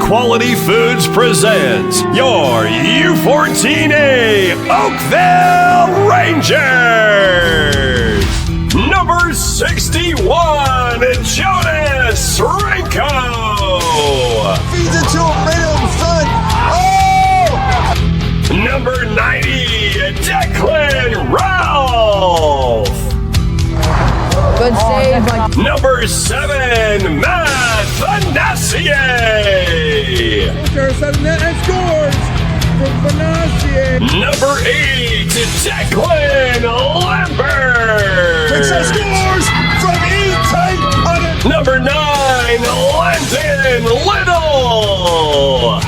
Quality Foods presents your U14A Oakville Rangers. Number 61, Jonas Renko. Feeds it to him right up front. Oh! Number 90, Declan Ralph. Good save. Number 7, Matt Vanassier. And scores from Vanassier. Number 8, Declan Lambert. Picture scores from E-Type on it. Number 9, Landon Little.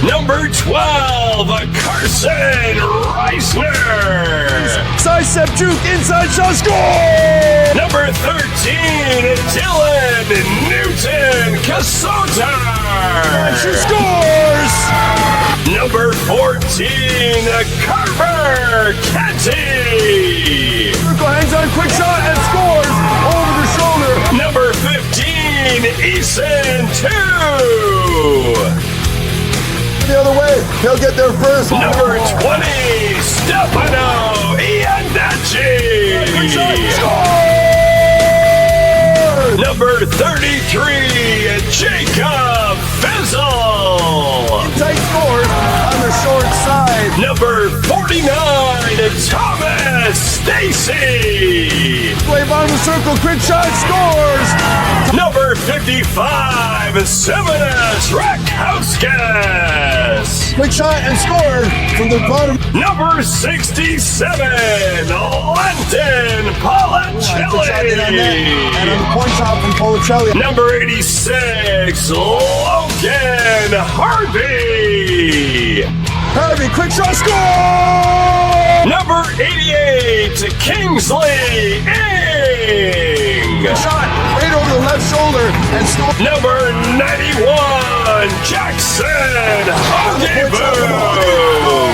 Number 12, Carson Reisner. Sidestep juke, inside shot, score! Number 13, Dylan Newton Casota. She scores! Number 14, Carver Kenty. Circle hangs on, quick shot, and scores over the shoulder. Number 15, Eason 2. The other way, he'll get there first. Number 20, Stefano Iannacci. Score! Number 33, Jacob Fizzle. Tight scores on the short side. Number 49, Thomas Stacy. Play bottom of the circle, quick shot, scores! Number 55, Simonas Rakhauskas. Quick shot and score from the bottom. Number 67, Lenton Good shot in on net. And on the Policelli. point shot from Policelli. Number 86, Logan Harvey. Harvey, quick shot, score! Number 88, Kingsley Ing. Shot right over the left shoulder and score. Number 91, Jackson Hoageboom.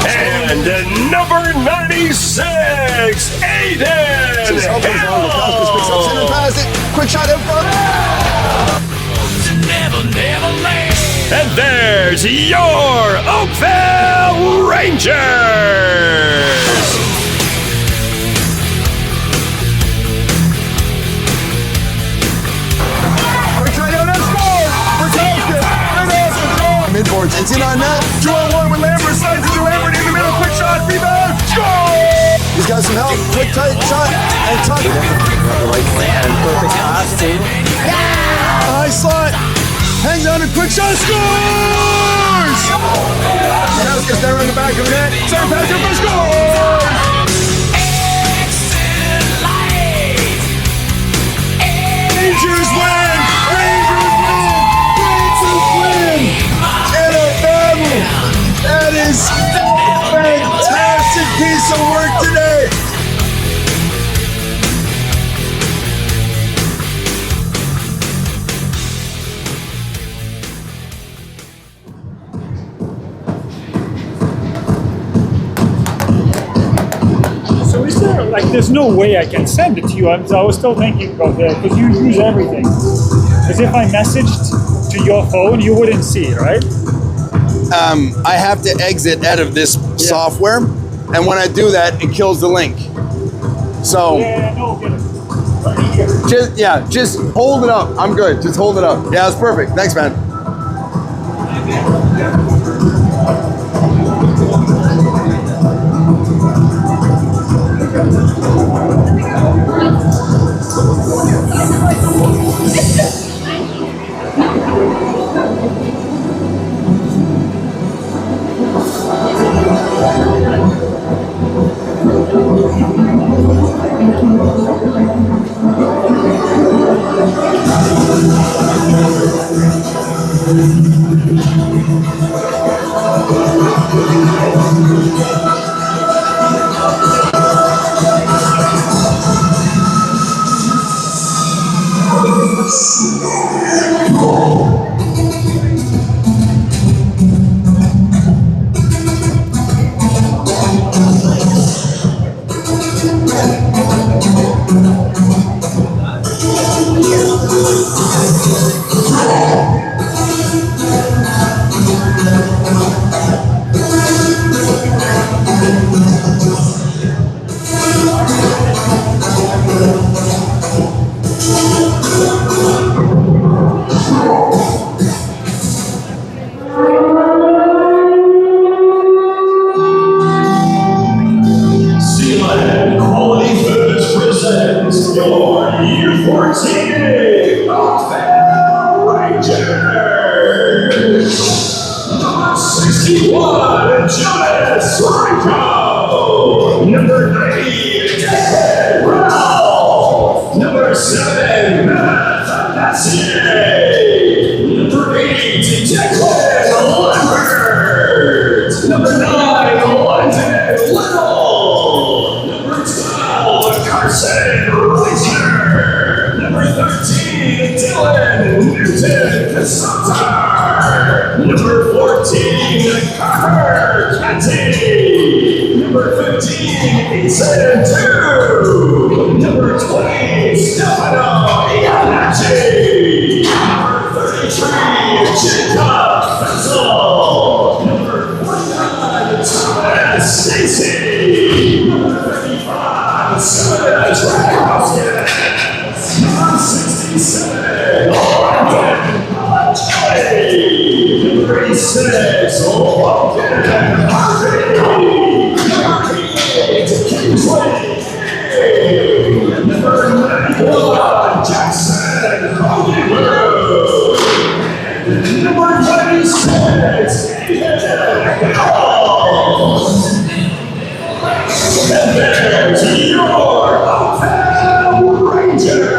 And number 96, Aiden Hill. Pass it. Quick shot in front. And there's your Oakville Rangers. Midboards, it's in on net. 2-on-1 with Lambert, slides into Lambert in the middle, quick shot, rebound, score! He's got some help, quick tight shot, and tuck. The right plan, perfect pass to. High slot, hangs on a quick shot, scores! Kowski's there on the back of the net, center pass for scores! Rangers win! Rangers win! Rangers win! In a battle! That is a fantastic piece of work today! So is there, like, there's no way I can send it to you. I was still thinking about that, because you use everything. As if I messaged to your phone, you wouldn't see it, right? I have to exit out of this software, and when I do that, it kills the link. So Yeah, no, get it. just hold it up. I'm good. Just hold it up. Yeah, that's perfect. Thanks, man. Sealand Quality Foods presents your Year 14 Oakville Rangers. Number 61, Jonas Rico. Number 8, David Ralph. Number 7, Matt Fassier. Number 8, Declan Lambert. Number 9, London Little. Number 12, Carson Reisner. Number 13, Dylan Newton Cassantar. Number 14, Carter Kenty. Number 15, Ethan 2. Number 20, Stefano Iannacci. Number 33, Jacob Fetzel. Number 49, Thomas Stacy. Number 55, Scott Drakowskis. Number 67, Brandon Kelly. Number 86, Logan Harvey. Number 88, Kingsley King. Number 91, Jackson Hollywood. And number 26, Ethan Hall. And there's your Oakville Rangers.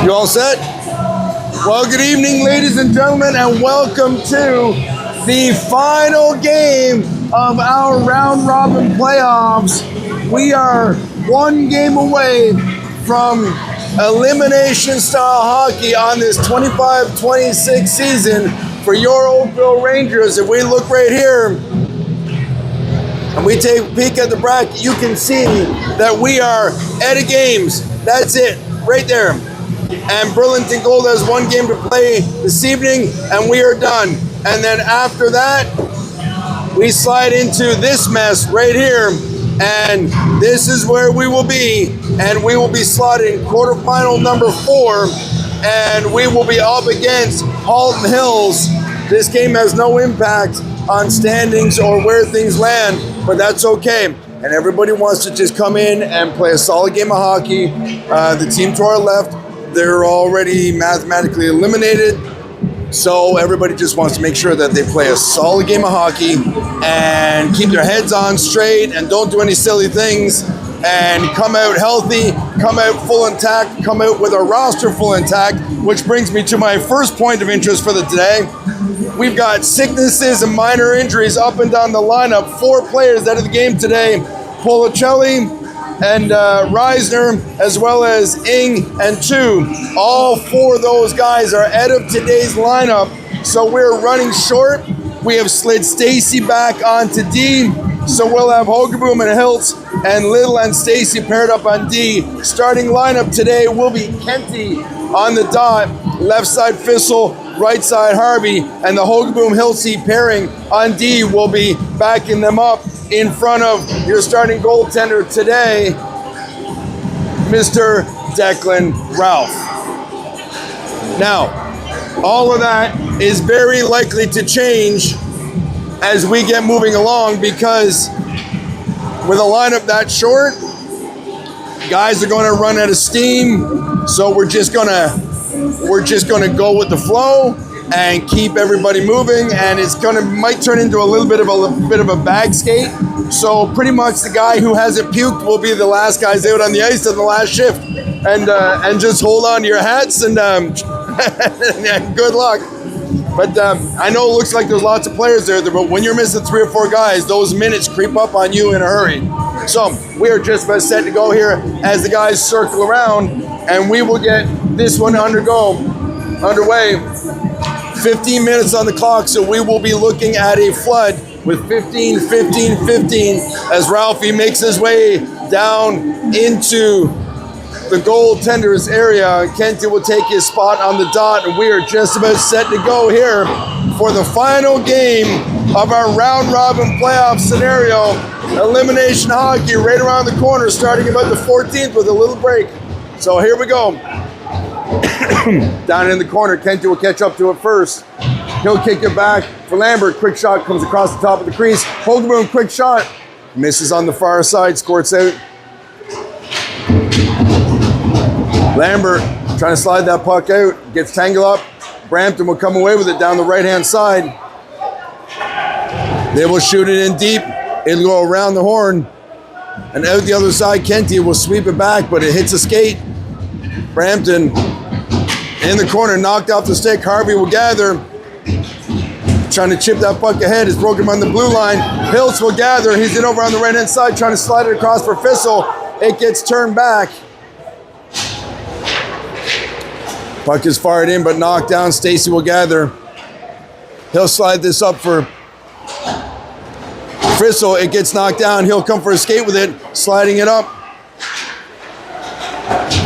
You all set? Well, good evening, ladies and gentlemen, and welcome to the final game of our round robin playoffs. We are one game away from elimination style hockey on this 25-26 season for your Oakville Rangers. If we look right here and we take a peek at the bracket, you can see that we are out of games. That's it, right there. And Burlington Gold has one game to play this evening, and we are done. And then after that, we slide into this mess right here, and this is where we will be. And we will be slotted in quarterfinal number 4, and we will be up against Halton Hills. This game has no impact on standings or where things land, but that's okay. And everybody wants to just come in and play a solid game of hockey. The team to our left, they're already mathematically eliminated. So everybody just wants to make sure that they play a solid game of hockey and keep their heads on straight and don't do any silly things and come out healthy, come out full intact, come out with a roster full intact, which brings me to my first point of interest for the day. We've got sicknesses and minor injuries up and down the lineup. 4 players out of the game today. Policelli and Reisner, as well as Ing and Tu. All 4 of those guys are out of today's lineup, so we're running short. We have slid Stacy back onto D, so we'll have Hogeboom and Hiltz and Little and Stacy paired up on D. Starting lineup today will be Kenty on the dot, left side Fissel, right side Harvey, and the Hogeboom Hiltzy pairing on D will be backing them up in front of your starting goaltender today, Mr. Declan Ralph. Now, all of that is very likely to change as we get moving along, because with a lineup that short, guys are going to run out of steam. So we're just gonna go with the flow and keep everybody moving, and it's might turn into a little bit of a bag skate. So pretty much the guy who hasn't puked will be the last guys out on the ice on the last shift, and just hold on to your hats and good luck. But I know it looks like there's lots of players there, but when you're missing 3 or 4 guys, those minutes creep up on you in a hurry. So we are just about set to go here as the guys circle around, and we will get this one underway. 15 minutes on the clock, so we will be looking at a flood with 15, 15, 15 as Ralphie makes his way down into the goaltender's area. Kenty will take his spot on the dot, and we are just about set to go here for the final game of our round robin playoff scenario. Elimination hockey right around the corner, starting about the 14th with a little break. So here we go. Down in the corner, Kenty will catch up to it first. He'll kick it back for Lambert. Quick shot comes across the top of the crease. Hogeboom, quick shot. Misses on the far side, squirts out. Lambert trying to slide that puck out. Gets tangled up. Brampton will come away with it down the right-hand side. They will shoot it in deep. It'll go around the horn. And out the other side, Kenty will sweep it back, but it hits a skate. Brampton in the corner, knocked off the stick. Harvey will gather. Trying to chip that puck ahead. It's broken on the blue line. Hiltz will gather. He's in over on the right-hand side, trying to slide it across for Fissel. It gets turned back. Puck is fired in, but knocked down. Stacy will gather. He'll slide this up for Fissel. It gets knocked down. He'll come for a skate with it, sliding it up.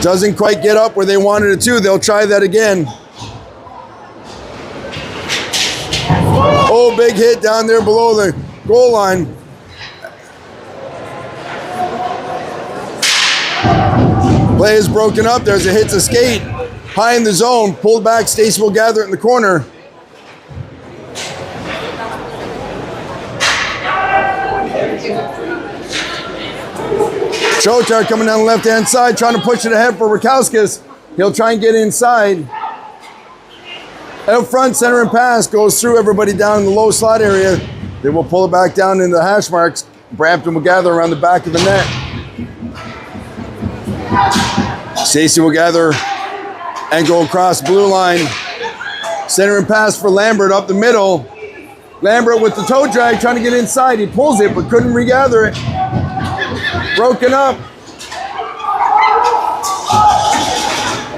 Doesn't quite get up where they wanted it to. They'll try that again. Oh, big hit down there below the goal line. Play is broken up. There's a hit to skate. High in the zone. Pulled back. Stacy will gather it in the corner. Chotar coming down the left-hand side, trying to push it ahead for Rakowskis. He'll try and get inside. Out front, center and pass, goes through everybody down in the low slot area. They will pull it back down into the hash marks. Brampton will gather around the back of the net. Stacey will gather and go across blue line. Centering pass for Lambert up the middle. Lambert with the toe drag trying to get inside. He pulls it but couldn't regather it. Broken up.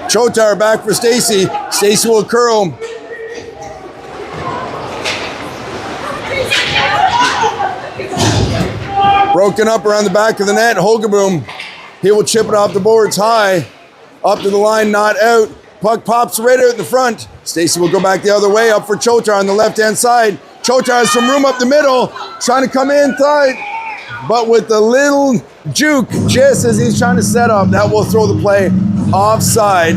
Chotar back for Stacy. Stacy will curl. Broken up around the back of the net. Holgerboom. He will chip it off the boards high. Up to the line, not out. Puck pops right out in the front. Stacy will go back the other way, up for Chotar on the left-hand side. Chotar has some room up the middle, trying to come in tight, but with a little juke just as he's trying to set up, that will throw the play offside.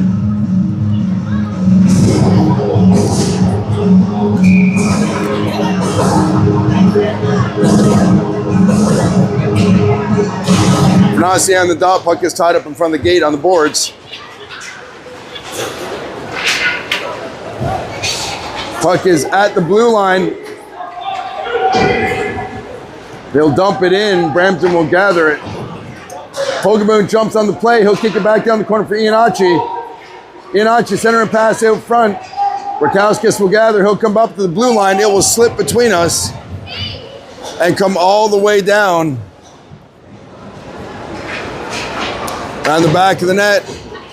Fanasi on the dot, puck is tied up in front of the gate on the boards. Puck is at the blue line. They'll dump it in. Brampton will gather it. Holgerboom jumps on the play. He'll kick it back down the corner for Iannachi. Iannachi centering pass out front. Rakowskis will gather. He'll come up to the blue line. It will slip between us and come all the way down. Around the back of the net.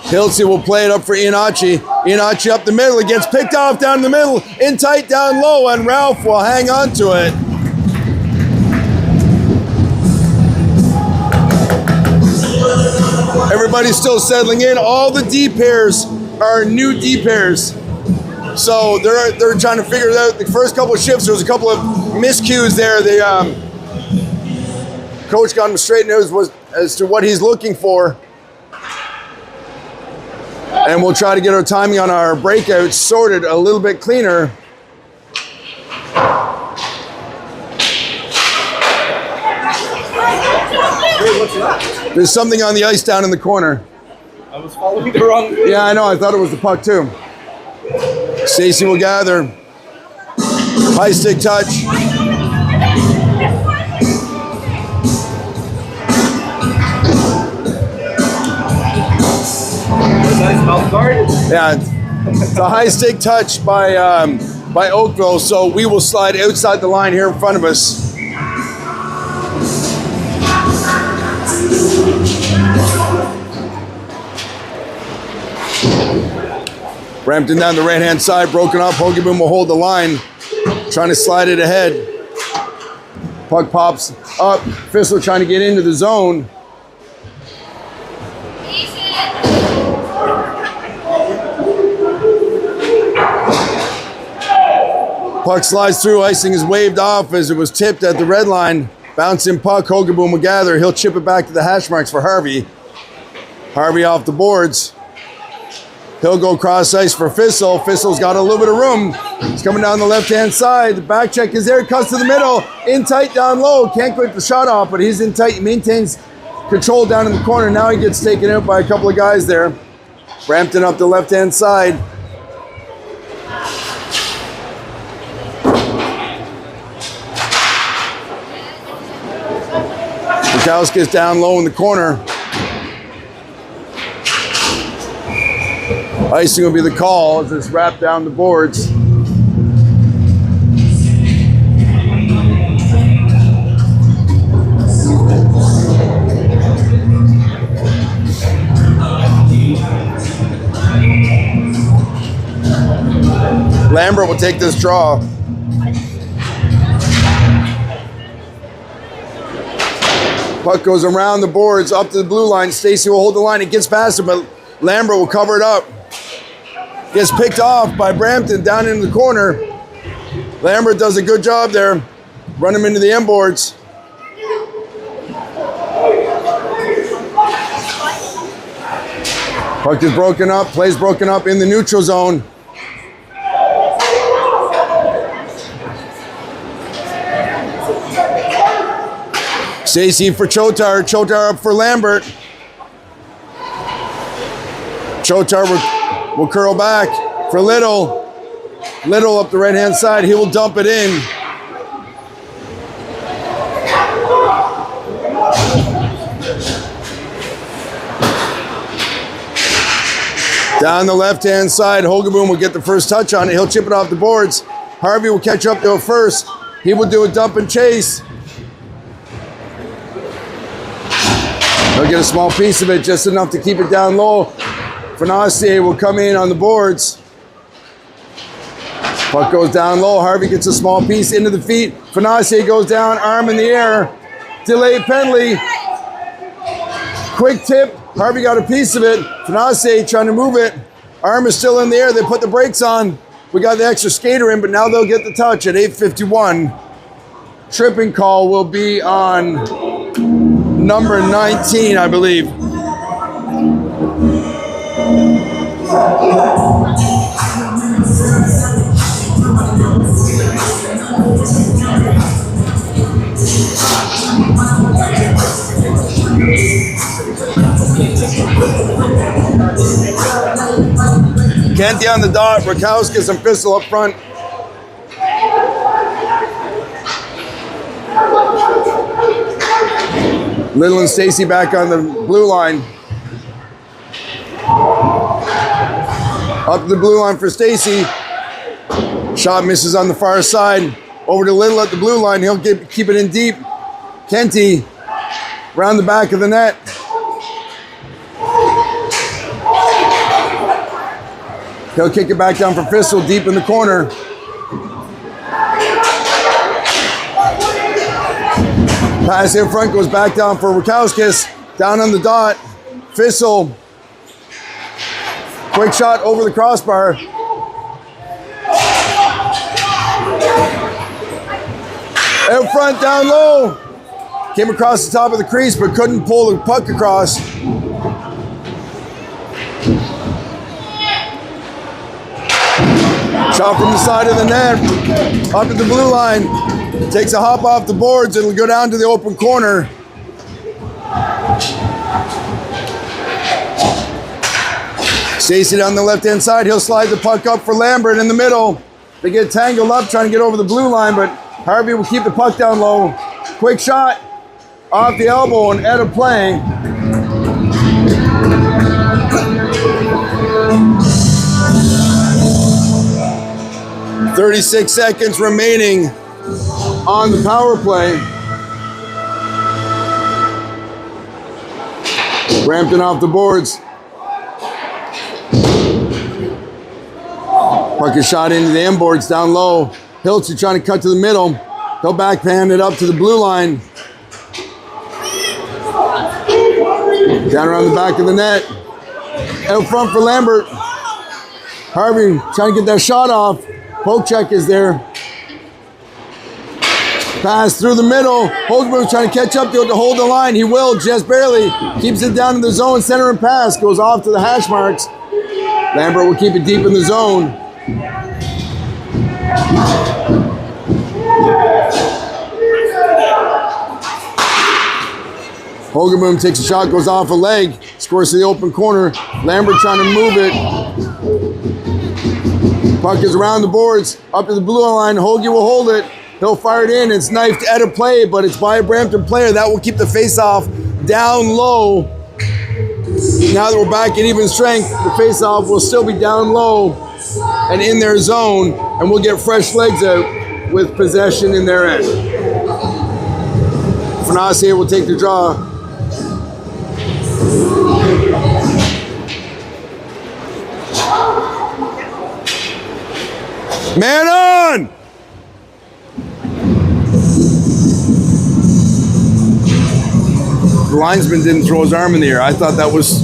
Hilsey will play it up for Iannachi. Iannachi up the middle. It gets picked off down the middle. In tight down low, and Ralph will hang on to it. Everybody's still settling in. All the D pairs are new D pairs. So they're trying to figure it out. The first couple of shifts, there was a couple of miscues there. The coach got him straightened out as to what he's looking for. And we'll try to get our timing on our breakouts sorted a little bit cleaner. There's something on the ice down in the corner. I was following the wrong way. Yeah, I know. I thought it was the puck too. Stacy will gather. High stick touch. Yeah, it's a high stick touch by Oakville, so we will slide outside the line here in front of us. Brampton down the right-hand side, broken up. Holgerboom will hold the line, trying to slide it ahead. Puck pops up. Fissler trying to get into the zone. Puck slides through. Icing is waved off as it was tipped at the red line. Bouncing puck. Holgerboom will gather. He'll chip it back to the hash marks for Harvey. Harvey off the boards. He'll go cross ice for Fissel. Fissel's got a little bit of room. He's coming down the left-hand side. The back check is there. Cuts to the middle. In tight down low. Can't get the shot off, but he's in tight. He maintains control down in the corner. Now he gets taken out by a couple of guys there. Brampton up the left-hand side. Rakowskis down low in the corner. Icing will be the call as it's wrapped down the boards. Lambert will take this draw. Puck goes around the boards up to the blue line. Stacy will hold the line. It gets past him, but Lambert will cover it up. Gets picked off by Brampton down in the corner. Lambert does a good job there. Run him into the end boards. Puck is broken up. Play's broken up in the neutral zone. Stacy for Chotar. Chotar up for Lambert. Chotar will curl back for Little. Little up the right-hand side. He will dump it in. Down the left-hand side, Hogaboom will get the first touch on it. He'll chip it off the boards. Harvey will catch up to it first. He will do a dump and chase. He'll get a small piece of it, just enough to keep it down low. Fenacier will come in on the boards. Puck goes down low. Harvey gets a small piece into the feet. Fenacier goes down, arm in the air. Delayed penalty. Quick tip. Harvey got a piece of it. Fenacier trying to move it. Arm is still in the air. They put the brakes on. We got the extra skater in, but now they'll get the touch at 8:51. Tripping call will be on number 19, I believe. Kenty on the dot, Rakowskis and Pistol up front. Little and Stacy back on the blue line. Up to the blue line for Stacy. Shot misses on the far side. Over to Little at the blue line. He'll keep it in deep. Kenty around the back of the net. He'll kick it back down for Pistol deep in the corner. Pass in front goes back down for Rakowskis. Down on the dot. Fissel. Quick shot over the crossbar. Out front, down low. Came across the top of the crease, but couldn't pull the puck across. Shot from the side of the net. Up to the blue line. Takes a hop off the boards. It'll go down to the open corner. Stacy down the left-hand side. He'll slide the puck up for Lambert in the middle. They get tangled up trying to get over the blue line, but Harvey will keep the puck down low. Quick shot off the elbow and out of play. .36 seconds remaining on the power play. Brampton off the boards. Puck is shot into the end boards down low. Hiltz trying to cut to the middle. He'll backhand it up to the blue line. Down around the back of the net. Out front for Lambert. Harvey trying to get that shot off. Poke check is there. Pass through the middle. Holzberg trying to catch up to it to hold the line. He will, just barely. Keeps it down in the zone. Center and pass. Goes off to the hash marks. Lambert will keep it deep in the zone. Hogaboom takes a shot, goes off a leg. Scores to the open corner. Lambert trying to move it. Puck is around the boards, up to the blue line. Hoagie will hold it. He'll fire it in. It's knifed out of play, but it's by a Brampton player. That will keep the face-off down low. Now that we're back at even strength, the face-off will still be down low and in their zone, and we'll get fresh legs out with possession in their end. Fenacier will take the draw. Man on! The linesman didn't throw his arm in the air. I thought that was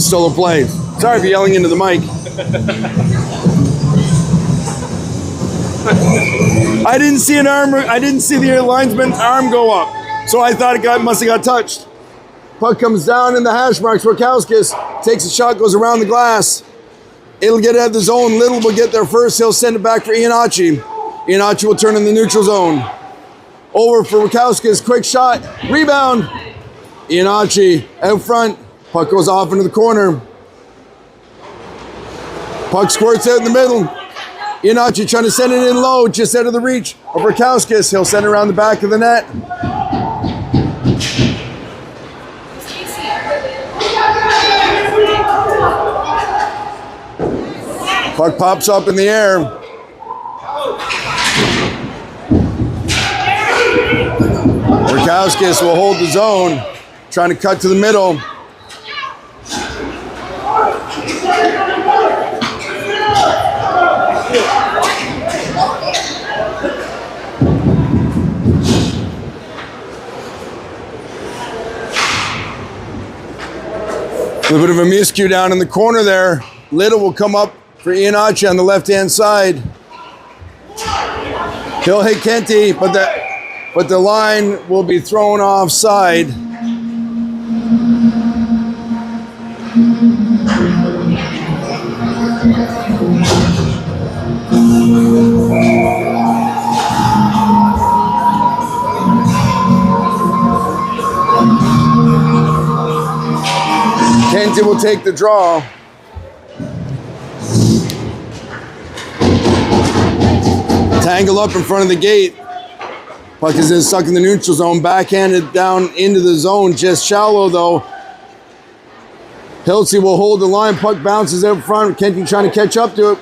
still a play. Sorry for yelling into the mic. I didn't see an arm. I didn't see the linesman's arm go up, so I thought it must have got touched. Puck comes down in the hash marks. Rakowskis takes a shot, goes around the glass. It'll get out of the zone. Little will get there first. He'll send it back for Ianacci. Ianacci will turn in the neutral zone. Over for Rakowskis. Quick shot. Rebound. Ianacci out front. Puck goes off into the corner. Puck squirts out in the middle. Ianacci trying to send it in low, just out of the reach of Rakowskis. He'll send it around the back of the net. Puck pops up in the air. Rakowskis will hold the zone, trying to cut to the middle. A little bit of a miscue down in the corner there. Little will come up for Iannacci on the left-hand side. He'll hit Kenty, but the line will be thrown offside. Kenty will take the draw. Tangle up in front of the gate. Puck is in, stuck in the neutral zone. Backhanded down into the zone. Just shallow though. Hiltzy will hold the line. Puck bounces out front. Kenty trying to catch up to it.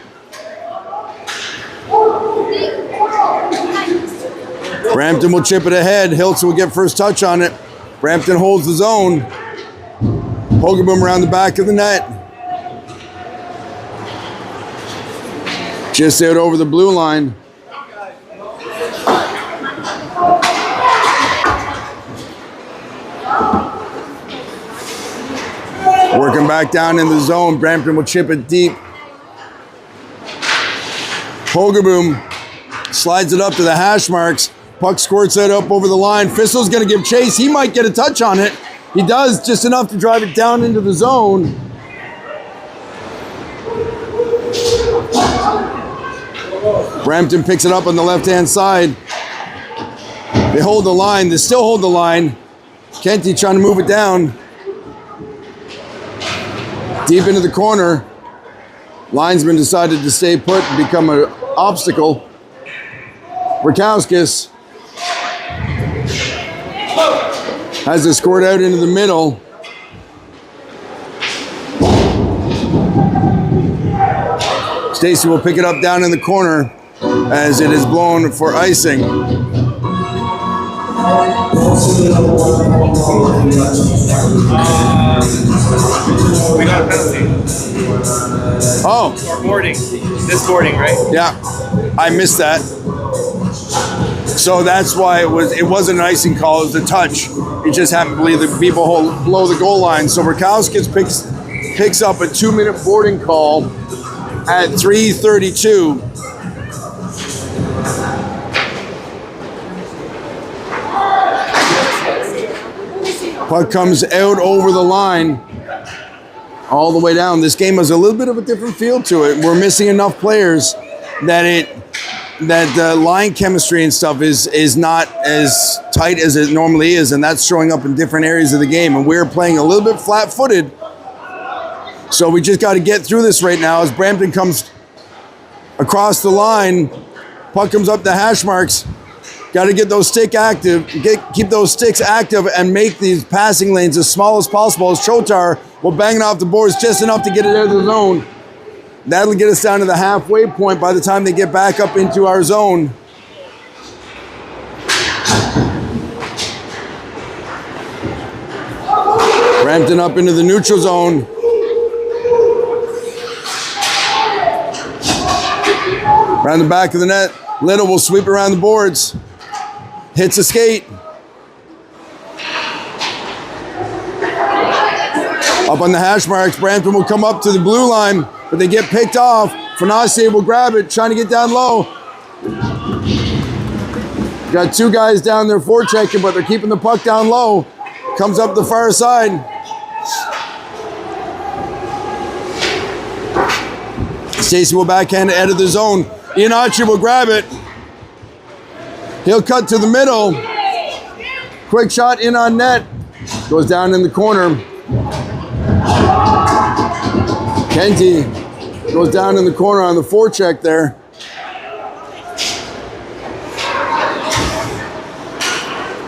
Brampton will chip it ahead. Hiltzy will get first touch on it. Brampton holds the zone. Hogaboom around the back of the net. Just out over the blue line. Working back down in the zone. Brampton will chip it deep. Hogaboom slides it up to the hash marks. Puck squirts it up over the line. Fissel's going to give chase. He might get a touch on it. He does, just enough to drive it down into the zone. Brampton picks it up on the left-hand side. They hold the line. They still hold the line. Kenty trying to move it down. Deep into the corner. Linesman decided to stay put and become an obstacle. Rakowskis has it scored out into the middle. Stacy will pick it up down in the corner as it is blown for icing. We got a penalty. Oh. For boarding. This boarding, right? Yeah, I missed that. So that's why it wasn't an icing call, it was a touch. It just happened to be the people below the goal line. So Rakowskis picks up a 2-minute boarding call at 3:32. Puck comes out over the line, all the way down. This game has a little bit of a different feel to it. We're missing enough players that the line chemistry and stuff is not as tight as it normally is, and that's showing up in different areas of the game. And we're playing a little bit flat-footed, so we just got to get through this right now as Brampton comes across the line. Puck comes up the hash marks. Got to get those keep those sticks active and make these passing lanes as small as possible. As Chotar will bang it off the boards just enough to get it out of the zone. That'll get us down to the halfway point by the time they get back up into our zone. Brampton up into the neutral zone. Around the back of the net. Little will sweep around the boards. Hits a skate. Up on the hash marks, Brampton will come up to the blue line, but they get picked off. Fonacier will grab it, trying to get down low. Got two guys down there forechecking, but they're keeping the puck down low. Comes up the far side. Stacy will backhand it out of the zone. Iannacci will grab it. He'll cut to the middle. Quick shot in on net. Goes down in the corner. Kenty goes down in the corner on the forecheck there.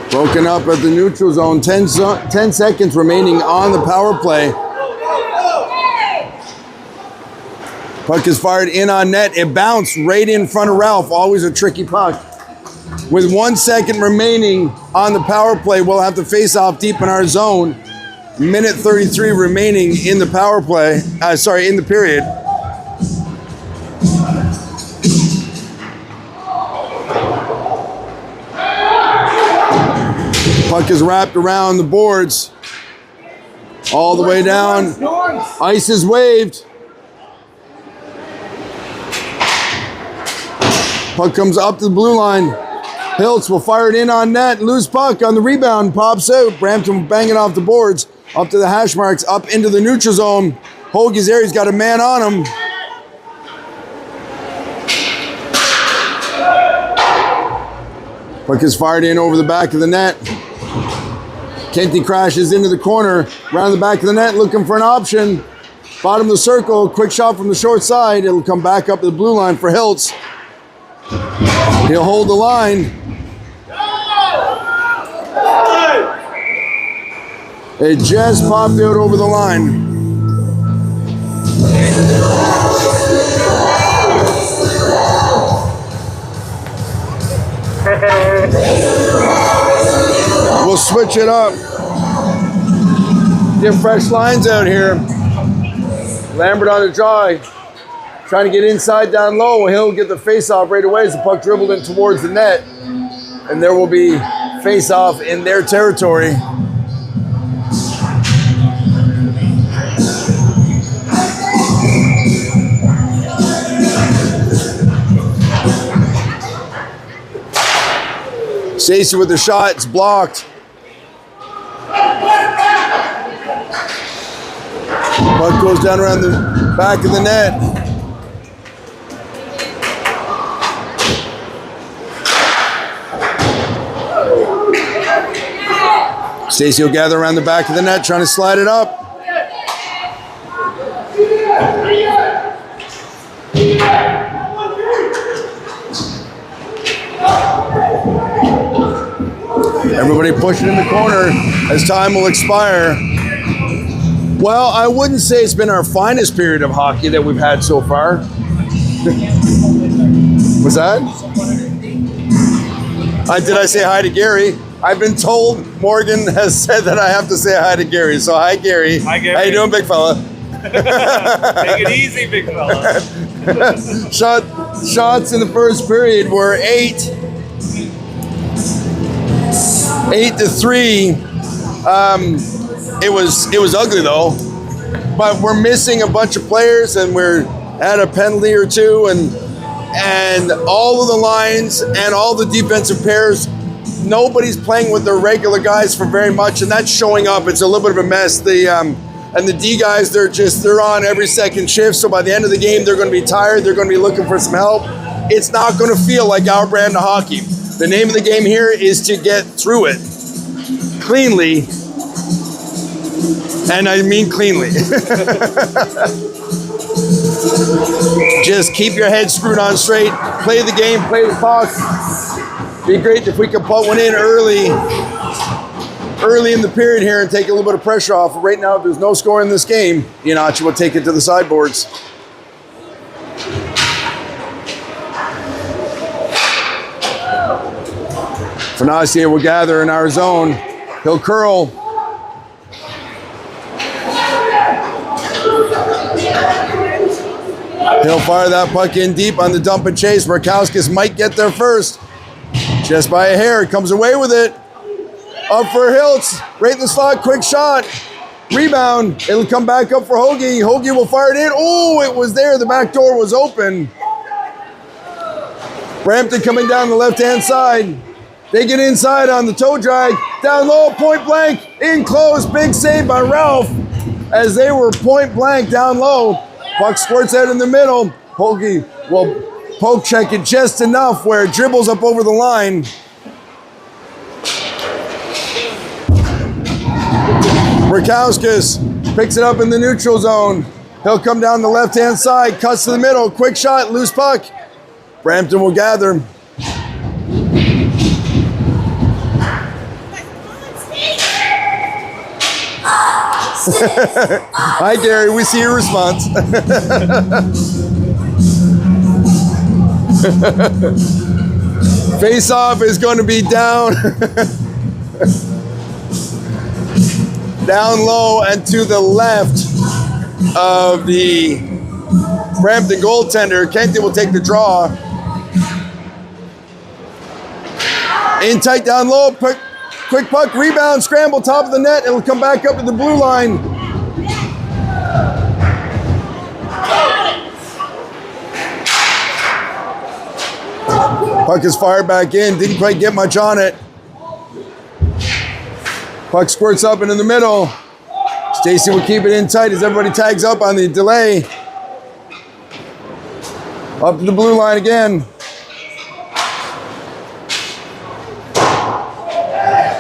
Broken up at the neutral zone. 10 seconds remaining on the power play. Puck is fired in on net. It bounced right in front of Ralph. Always a tricky puck. With 1 second remaining on the power play, we'll have to face off deep in our zone. Minute 33 remaining in the power play. In the period. Puck is wrapped around the boards. All the way down. Ice is waved. Puck comes up to the blue line. Hiltz will fire it in on net. Loose puck on the rebound. Pops out. Brampton banging off the boards. Up to the hash marks. Up into the neutral zone. Hoagie's there. He's got a man on him. Puck is fired in over the back of the net. Kenty crashes into the corner. Around the back of the net looking for an option. Bottom of the circle. Quick shot from the short side. It'll come back up to the blue line for Hiltz. He'll hold the line. It just popped out over the line. We'll switch it up. Get fresh lines out here. Lambert on the draw. Trying to get inside down low. He'll get the face-off right away as the puck dribbled in towards the net. And there will be face-off in their territory. Stacey with the shot. It's blocked. Puck goes down around the back of the net. Stacey will gather around the back of the net, trying to slide it up. Everybody pushing in the corner as time will expire. Well, I wouldn't say it's been our finest period of hockey that we've had so far. What's that? Did I say hi to Gary? I've been told Morgan has said that I have to say hi to Gary. So hi, Gary. Hi, Gary. How you doing, big fella? Take it easy, big fella. Shots in the first period were 8-3. It was ugly though, but we're missing a bunch of players, and we're at a penalty or two, and all of the lines and all the defensive pairs. Nobody's playing with their regular guys for very much, and that's showing up. It's a little bit of a mess. And the D guys, they're on every second shift. So by the end of the game, they're going to be tired. They're going to be looking for some help. It's not going to feel like our brand of hockey. The name of the game here is to get through it cleanly, and I mean cleanly. Just keep your head screwed on straight. Play the game. Play the puck. Be great if we could put one in early in the period here and take a little bit of pressure off. Right now, if there's no score in this game, Ianachi will take it to the sideboards. Fanasio will gather in our zone. He'll curl. He'll fire that puck in deep on the dump and chase. Murkauskas might get there first. Just by a hair, comes away with it. Up for Hiltz, right in the slot, quick shot. Rebound, it'll come back up for Hoagie. Hoagie will fire it in. Oh, it was there, the back door was open. Brampton coming down the left-hand side. They get inside on the toe drag. Down low, point blank, in close, big save by Ralph. As they were point blank down low. Puck squirts out in the middle. Hoagie will poke check it just enough where it dribbles up over the line. Murkauskas picks it up in the neutral zone. He'll come down the left-hand side, cuts to the middle, quick shot, loose puck. Brampton will gather. Hi, Gary. We see your response. Face-off is going to be down. Down low and to the left of the Brampton goaltender. Kenty will take the draw. In tight down low, quick puck, rebound, scramble, top of the net. It'll come back up to the blue line. Puck is fired back in, didn't quite get much on it. Puck squirts up into the middle. Stacy will keep it in tight as everybody tags up on the delay. Up to the blue line again.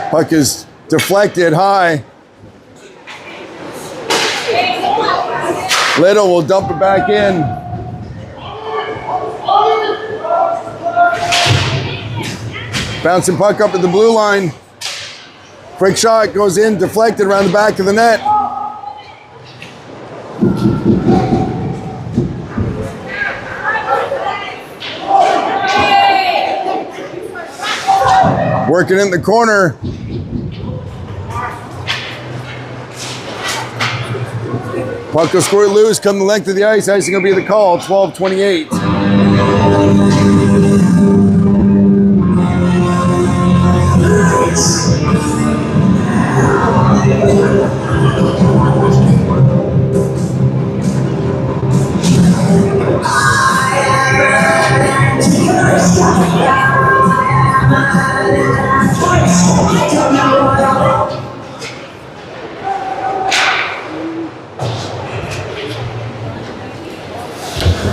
Puck is deflected high. Little will dump it back in. Bouncing puck up to the blue line. Quick shot goes in, deflected around the back of the net. Working in the corner. Puck will squirt loose, come the length of the ice. Icing will be the call, 12:28.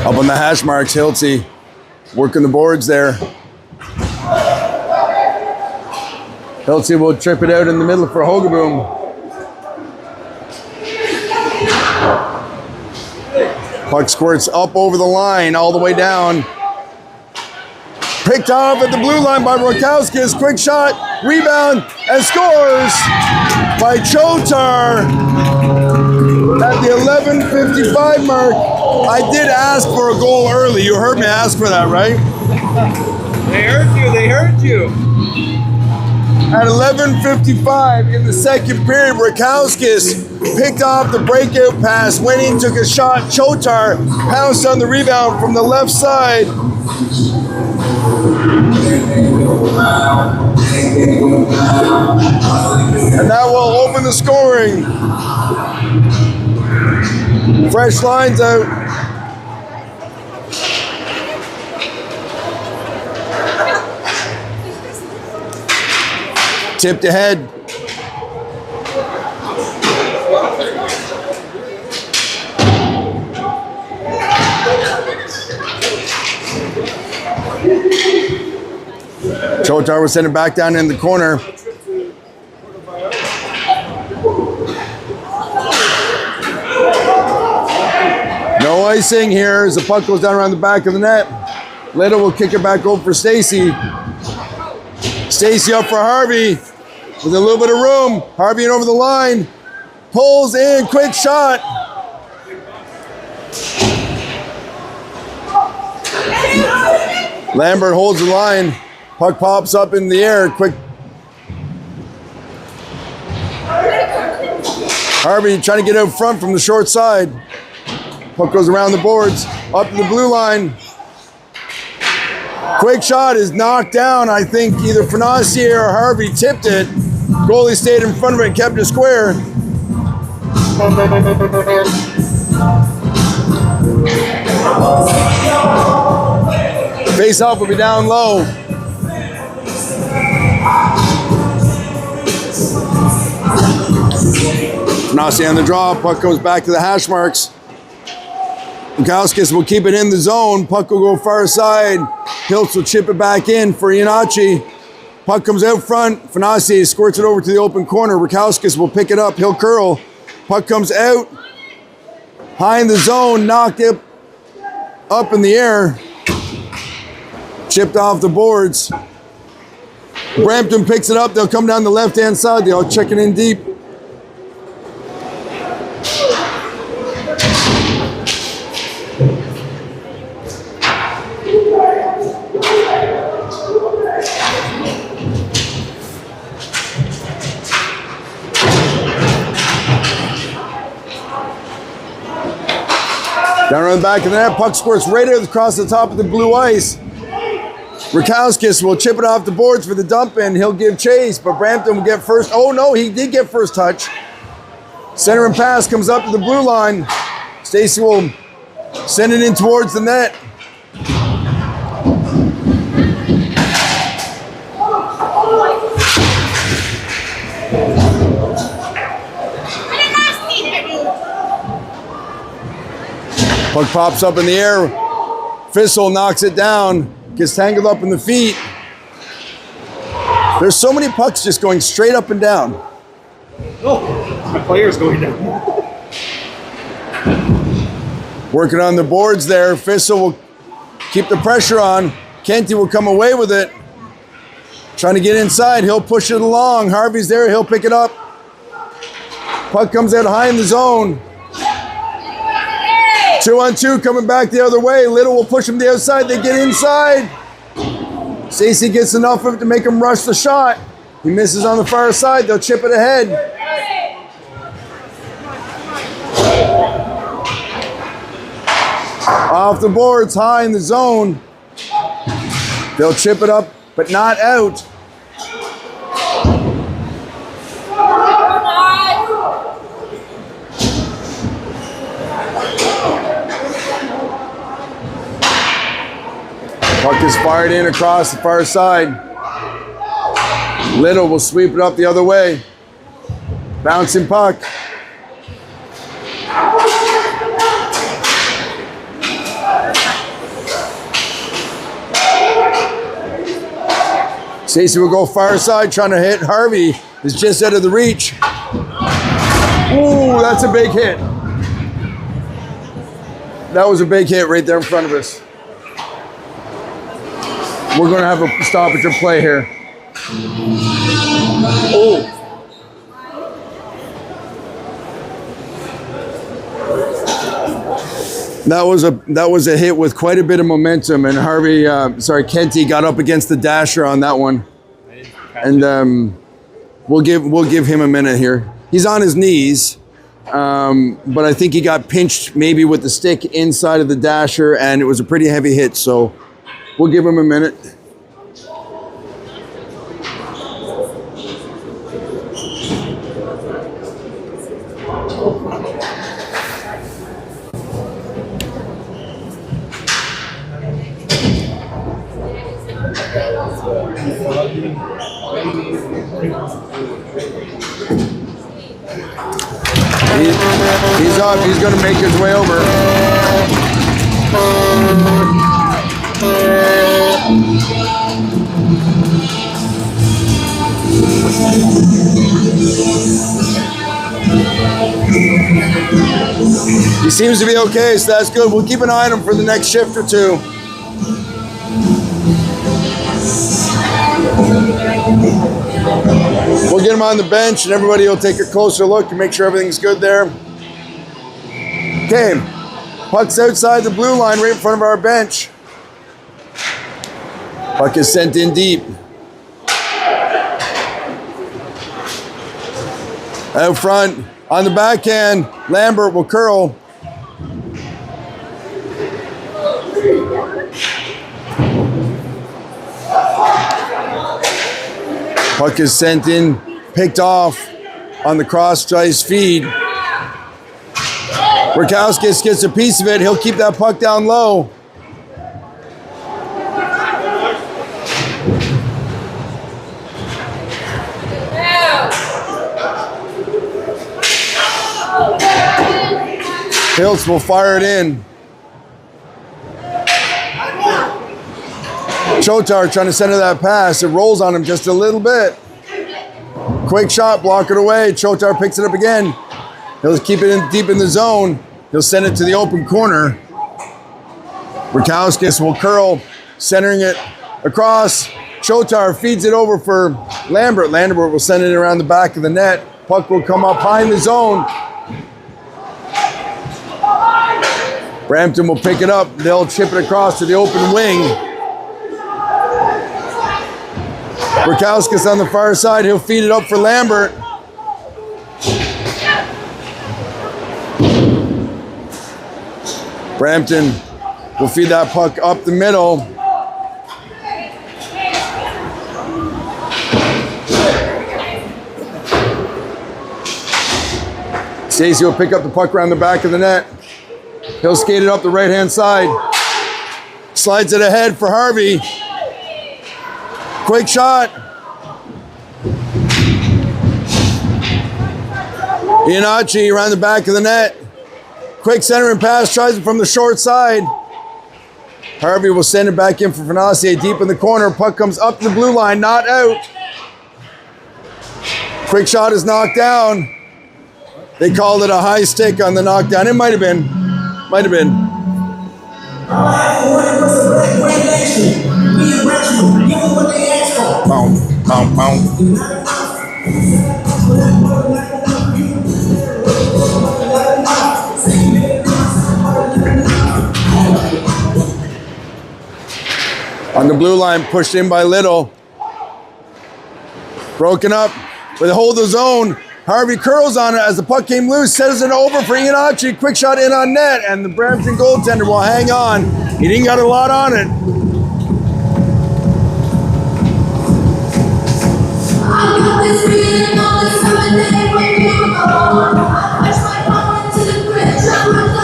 Up on the hash marks, Hilty working the boards there. Hilty will trip it out in the middle for Hogaboom. Puck squirts up over the line, all the way down. Picked off at the blue line by Rokowskis. Quick shot, rebound, and scores by Chotar at the 11:55 mark. I did ask for a goal early. You heard me ask for that, right? They heard you. At 11:55 in the second period, Rokowskis picked off the breakout pass, went in, took a shot. Chotar pounced on the rebound from the left side. And that will open the scoring. Fresh lines out. Tipped ahead. Chotar will send it back down in the corner. No icing here as the puck goes down around the back of the net. Little will kick it back over for Stacy. Stacy up for Harvey with a little bit of room. Harvey in over the line. Pulls in, quick shot. Lambert holds the line. Puck pops up in the air, quick. Harvey trying to get out front from the short side. Puck goes around the boards, up to the blue line. Quick shot is knocked down. I think either Financier or Harvey tipped it. Goalie stayed in front of it and kept it square. Face off will be down low. Financier on the draw. Puck goes back to the hash marks. Rokowskis will keep it in the zone. Puck will go far side. Hiltz will chip it back in for Iannacci. Puck comes out front. Financier squirts it over to the open corner. Rokowskis will pick it up. He'll curl. Puck comes out. High in the zone. Knocked it up in the air. Chipped off the boards. Brampton picks it up. They'll come down the left-hand side. They'll check it in deep. Down around the back of the net, puck squirts right across the top of the blue ice. Rakowskis will chip it off the boards for the dump in. He'll give chase, but Brampton will get first. Oh no, he did get first touch. Center and pass comes up to the blue line. Stacy will send it in towards the net. Puck pops up in the air. Fissel knocks it down. Gets tangled up in the feet. There's so many pucks just going straight up and down. Oh, my player's going down. Working on the boards there. Fissel will keep the pressure on. Kenty will come away with it. Trying to get inside. He'll push it along. Harvey's there. He'll pick it up. Puck comes out high in the zone. 2-on-2 coming back the other way. Little will push him to the outside. They get inside. Stacey gets enough of it to make him rush the shot. He misses on the far side. They'll chip it ahead. Off the boards, high in the zone. They'll chip it up, but not out. Puck is fired in across the far side. Little will sweep it up the other way. Bouncing puck. Stacey will go far side, trying to hit Harvey. Is just out of the reach. Ooh, that's a big hit. That was a big hit right there in front of us. We're going to have a stoppage of play here. Oh. That was a hit with quite a bit of momentum, and Kenty got up against the dasher on that one. And we'll give him a minute here. He's on his knees, but I think he got pinched maybe with the stick inside of the dasher, and it was a pretty heavy hit, so we'll give him a minute. He's up. He's going to make his way over. He seems to be okay, so that's good. We'll keep an eye on him for the next shift or two. We'll get him on the bench, and everybody will take a closer look and make sure everything's good there. Okay, puck's outside the blue line right in front of our bench. Puck is sent in deep. Out front, on the backhand, Lambert will curl. Puck is sent in, picked off on the cross-ice feed. Rakowskis gets a piece of it. He'll keep that puck down low. Hiltz will fire it in. Chotar trying to center that pass. It rolls on him just a little bit. Quick shot, block it away. Chotar picks it up again. He'll keep it in deep in the zone. He'll send it to the open corner. Rakowskis will curl, centering it across. Chotar feeds it over for Lambert. Lambert will send it around the back of the net. Puck will come up high in the zone. Brampton will pick it up. They'll chip it across to the open wing. Rakowskis on the far side. He'll feed it up for Lambert. Brampton will feed that puck up the middle. Stacey will pick up the puck around the back of the net. He'll skate it up the right-hand side. Slides it ahead for Harvey. Quick shot. Ianacci around the back of the net. Quick centering pass, tries it from the short side. Harvey will send it back in for Fenacier deep in the corner. Puck comes up the blue line, not out. Quick shot is knocked down. They called it a high stick on the knockdown. It might have been. Might have been. Boom, boom, boom. On the blue line, pushed in by Little. Broken up with a hold of zone. Harvey curls on it as the puck came loose, sends it over for Ianacci. Quick shot in on net, and the Brampton goaltender will hang on. He didn't got a lot on it. I got this feeling on the summer day when you were gone. I pushed my phone into the bridge, I was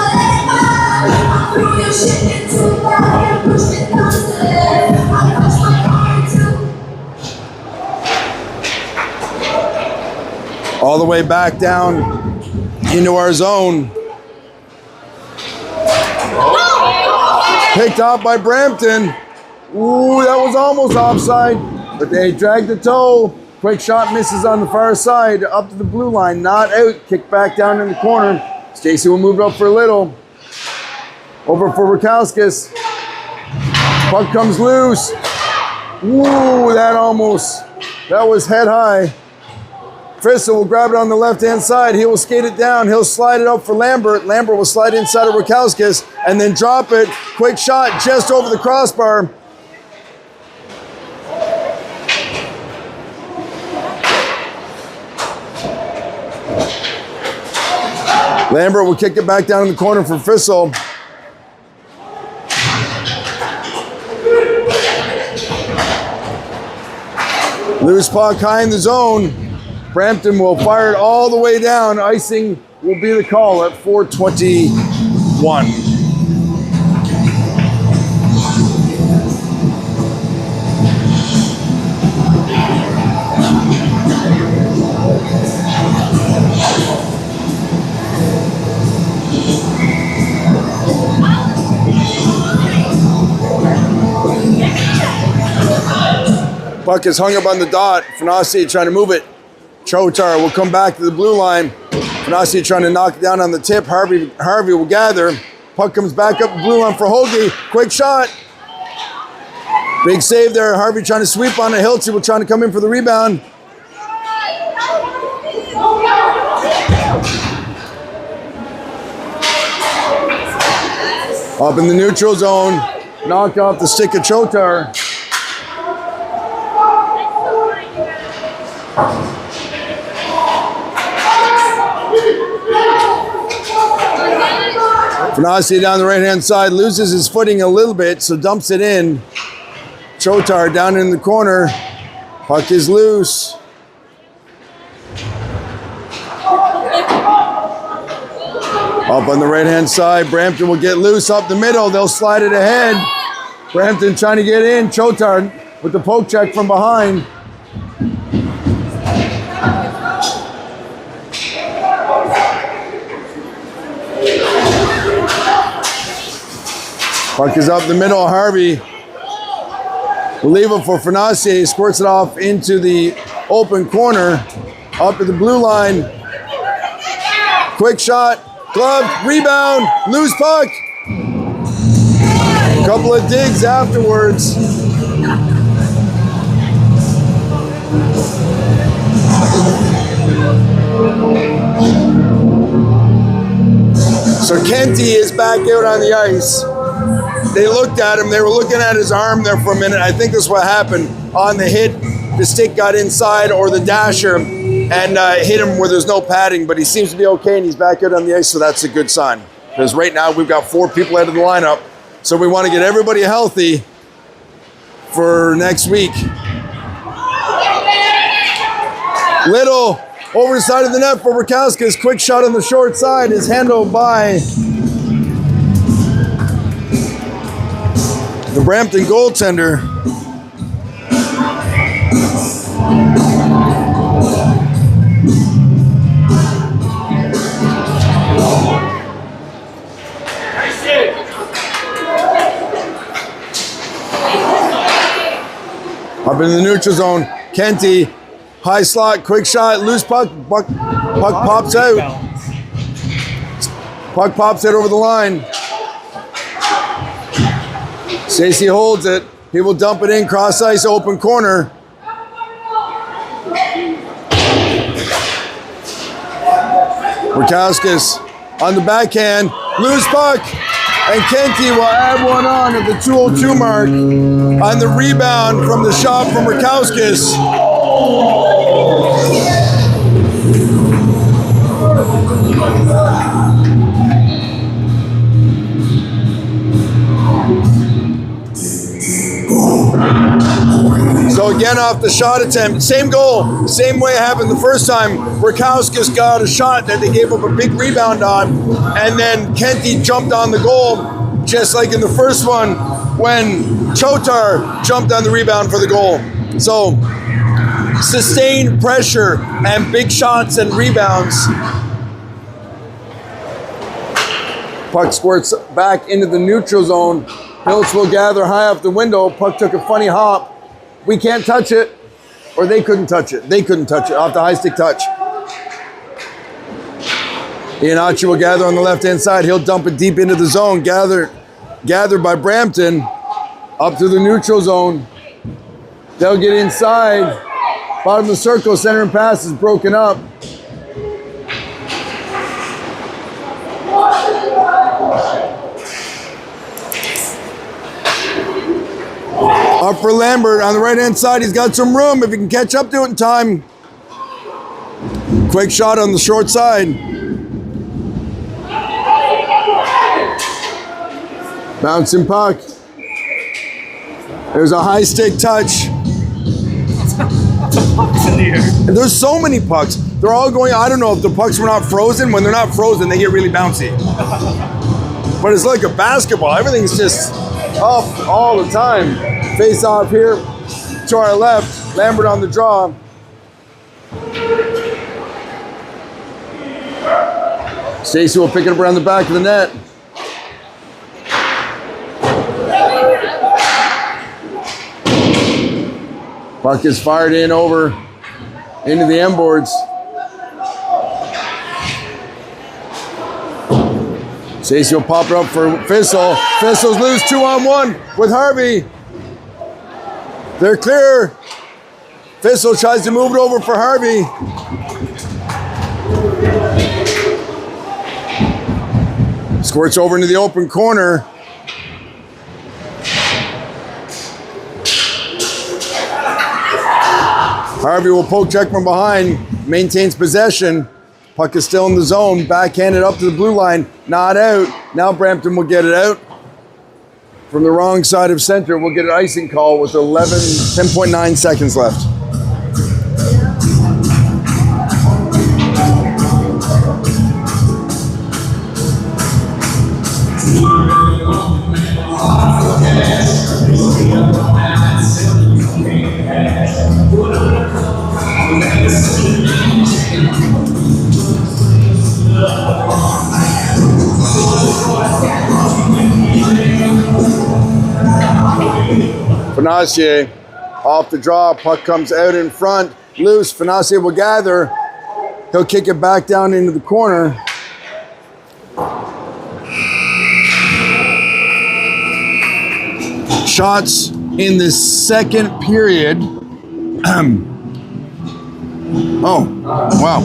I threw your shit into the bag and pushed it down to the left. I pushed my car into All the way back down into our zone. Picked off by Brampton. Ooh, that was almost offside, but they dragged the toe. Quick shot misses on the far side, up to the blue line, not out. Kicked back down in the corner. Stacey will move it up for Little. Over for Rakauskas. Puck comes loose. Ooh, that was head high. Frissell will grab it on the left-hand side. He will skate it down. He'll slide it up for Lambert. Lambert will slide inside of Rakauskas and then drop it. Quick shot just over the crossbar. Lambert will kick it back down in the corner for Frissell. Loose puck high in the zone. Brampton will fire it all the way down. Icing will be the call at 4:21. Puck is hung up on the dot. Fenacier trying to move it. Chotar will come back to the blue line. Fenacier trying to knock it down on the tip. Harvey will gather. Puck comes back up the blue line for Hoagie. Quick shot. Big save there. Harvey trying to sweep on it. Hiltzy will trying to come in for the rebound. Up in the neutral zone. Knocked off the stick of Chotar. Fenacier down the right-hand side, loses his footing a little bit, so dumps it in. Chotar down in the corner. Puck is loose. Up on the right-hand side, Brampton will get loose up the middle. They'll slide it ahead. Brampton trying to get in. Chotar with the poke check from behind. Puck is up the middle. Harvey will leave it for Fenacier. He squirts it off into the open corner. Up to the blue line. Quick shot. Glove. Rebound. Loose puck. Couple of digs afterwards. So Kenty is back out on the ice. They looked at him. They were looking at his arm there for a minute. I think that's what happened. On the hit, the stick got inside, or the dasher, and hit him where there's no padding. But he seems to be okay, and he's back out on the ice, so that's a good sign. because right now we've got 4 people out of the lineup. So we want to get everybody healthy for next week. Little over the side of the net for Rakowskis. Quick shot on the short side is handled by the Brampton goaltender. Up in the neutral zone, Kenty, high slot, quick shot, loose puck, puck pops out. Puck pops out over the line. Stacey holds it. He will dump it in, cross ice, open corner. Rakowskis on the backhand, loose puck, and Kenty will add one on at the 2:02 mark on the rebound from the shot from Rakowskis. So again, off the shot attempt, same goal, same way it happened the first time. Rakowskis got a shot that they gave up a big rebound on, and then Kenty jumped on the goal, just like in the first one when Chotar jumped on the rebound for the goal. So sustained pressure and big shots and rebounds. Puck squirts back into the neutral zone. Hiltz will gather high up the window. Puck took a funny hop. We can't touch it, or they couldn't touch it. They couldn't touch it off the high stick touch. Iannacci will gather on the left-hand side. He'll dump it deep into the zone. Gathered by Brampton up to the neutral zone. They'll get inside. Bottom of the circle, center and pass is broken up. Up for Lambert on the right-hand side. He's got some room if he can catch up to it in time. Quick shot on the short side. Bouncing puck. There's a high stick touch. And there's so many pucks. They're all going, I don't know if the pucks were not frozen. When they're not frozen, they get really bouncy. But it's like a basketball. Everything's just up all the time. Face off here to our left. Lambert on the draw. Stacey will pick it up around the back of the net. Puck is fired in over into the end boards. Stacey will pop it up for Fissel. Fissel's loose 2-on-1 with Harvey. They're clear. Fissel tries to move it over for Harvey. Squirts over into the open corner. Harvey will poke check from behind, maintains possession. Puck is still in the zone, backhanded up to the blue line, not out. Now Brampton will get it out. From the wrong side of center, we'll get an icing call with 10.9 seconds left. Fenacier off the draw, puck comes out in front, loose. Fenacier will gather. He'll kick it back down into the corner. Shots in the second period. Oh, wow.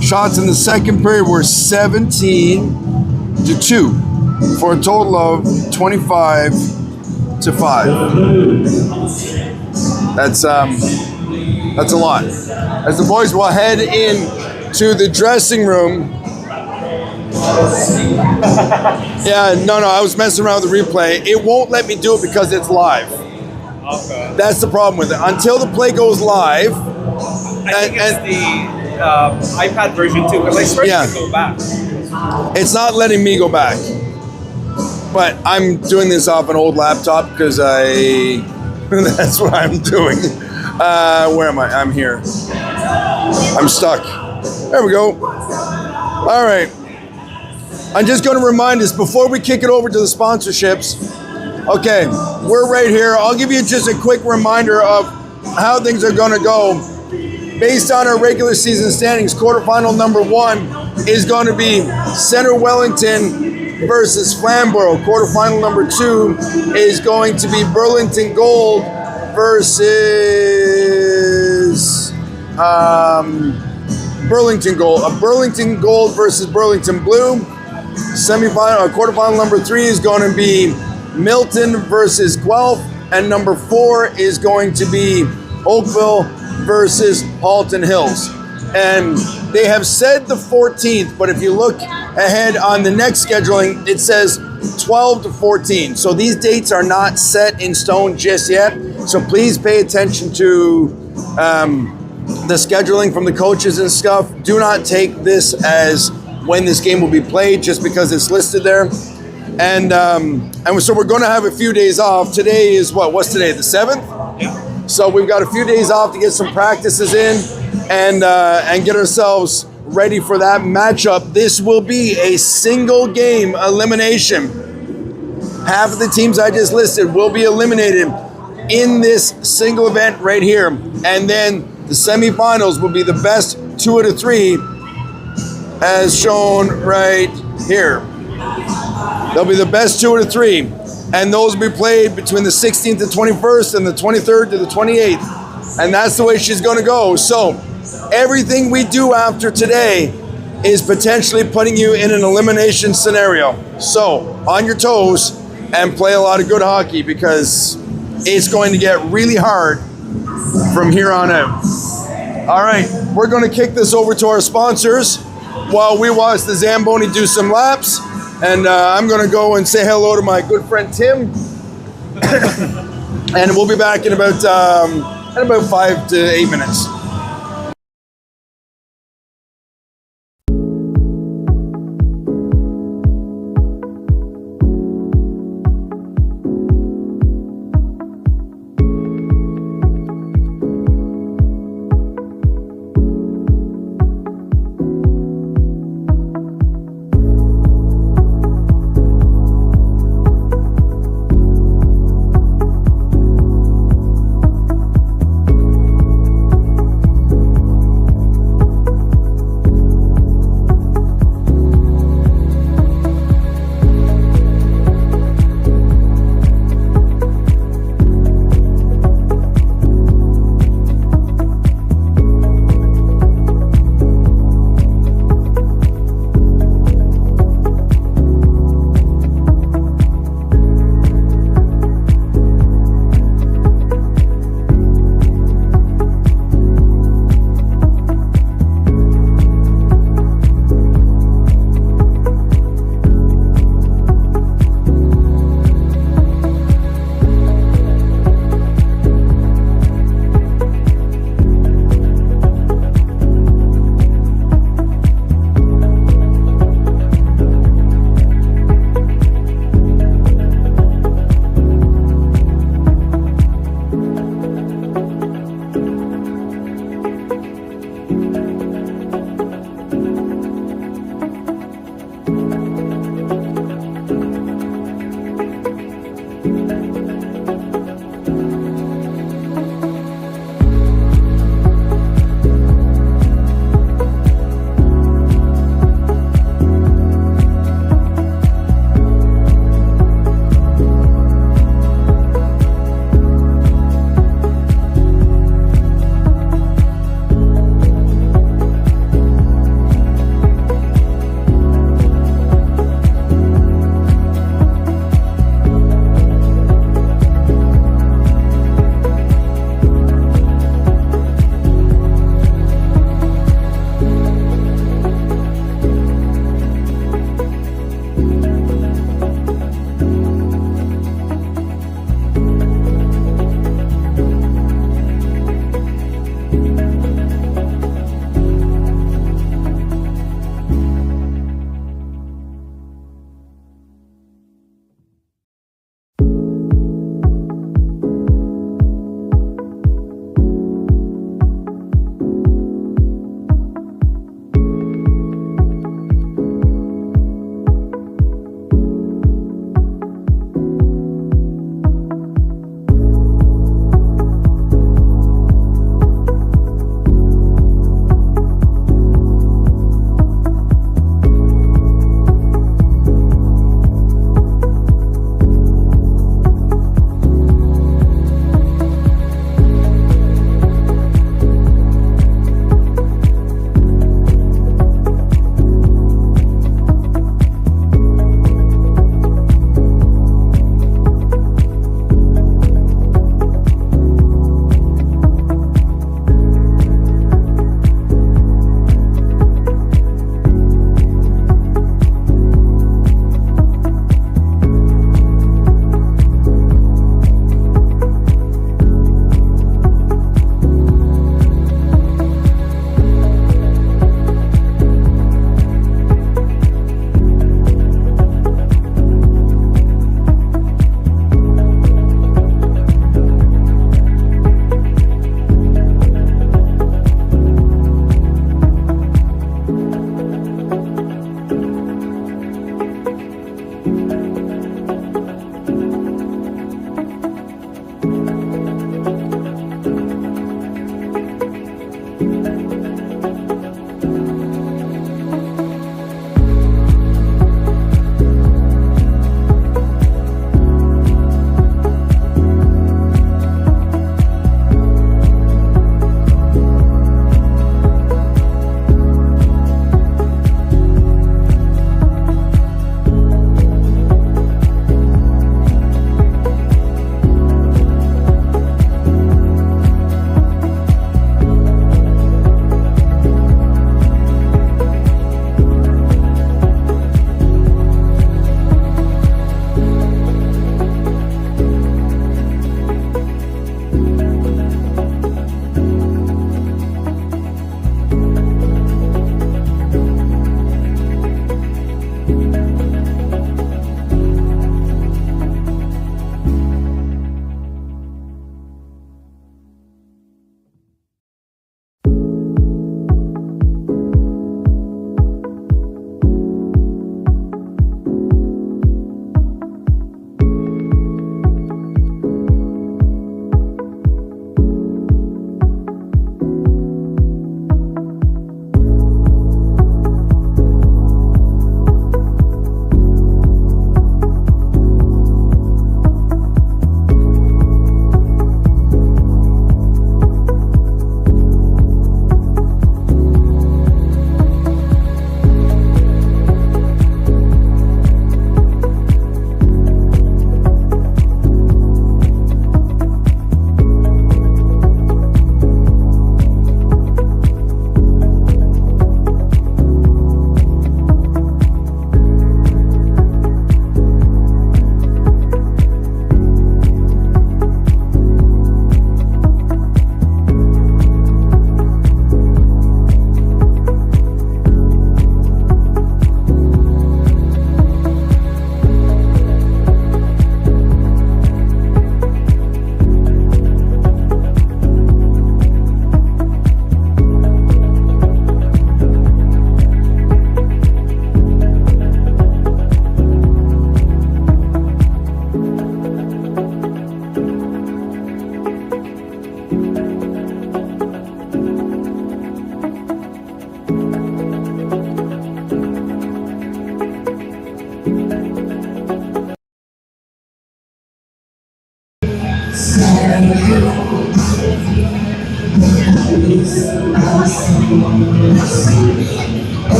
Shots in the second period were 17-2 for a total of 25-5. That's a lot. As the boys will head in to the dressing room, Yeah, no, I was messing around with the replay. It won't let me do it because it's live. Okay. That's the problem with it. Until the play goes live, I think it's the iPad version too, because I started to go back. it's not letting me go back. But I'm doing this off an old laptop because that's what I'm doing. Where am I? I'm here. I'm stuck. There we go. All right. I'm just going to remind us before we kick it over to the sponsorships. Okay, we're right here. I'll give you just a quick reminder of how things are going to go. Based on our regular season standings, quarterfinal number 1 is going to be Center Wellington versus Flamborough. Quarterfinal number 2 is going to be Burlington Gold versus Burlington Gold. Burlington Gold versus Burlington Blue. Quarterfinal number 3 is going to be Milton versus Guelph, and number 4 is going to be Oakville versus Halton Hills. And they have said the 14th, but if you look ahead on the next scheduling, it says 12 to 14. So these dates are not set in stone just yet. So please pay attention to the scheduling from the coaches and stuff. Do not take this as when this game will be played just because it's listed there. And so we're going to have a few days off. Today is what's today, the 7th? Yeah. So we've got a few days off to get some practices in and get ourselves ready for that matchup. This will be a single game elimination. Half of the teams I just listed will be eliminated in this single event right here. And then the semifinals will be the best 2 out of 3 as shown right here. They'll be the best 2 out of 3. And those will be played between the 16th and 21st and the 23rd to the 28th. And that's the way she's going to go. So everything we do after today is potentially putting you in an elimination scenario. So on your toes and play a lot of good hockey because it's going to get really hard from here on out. All right, we're going to kick this over to our sponsors while we watch the Zamboni do some laps. And I'm going to go and say hello to my good friend Tim. And we'll be back in about 5 to 8 minutes.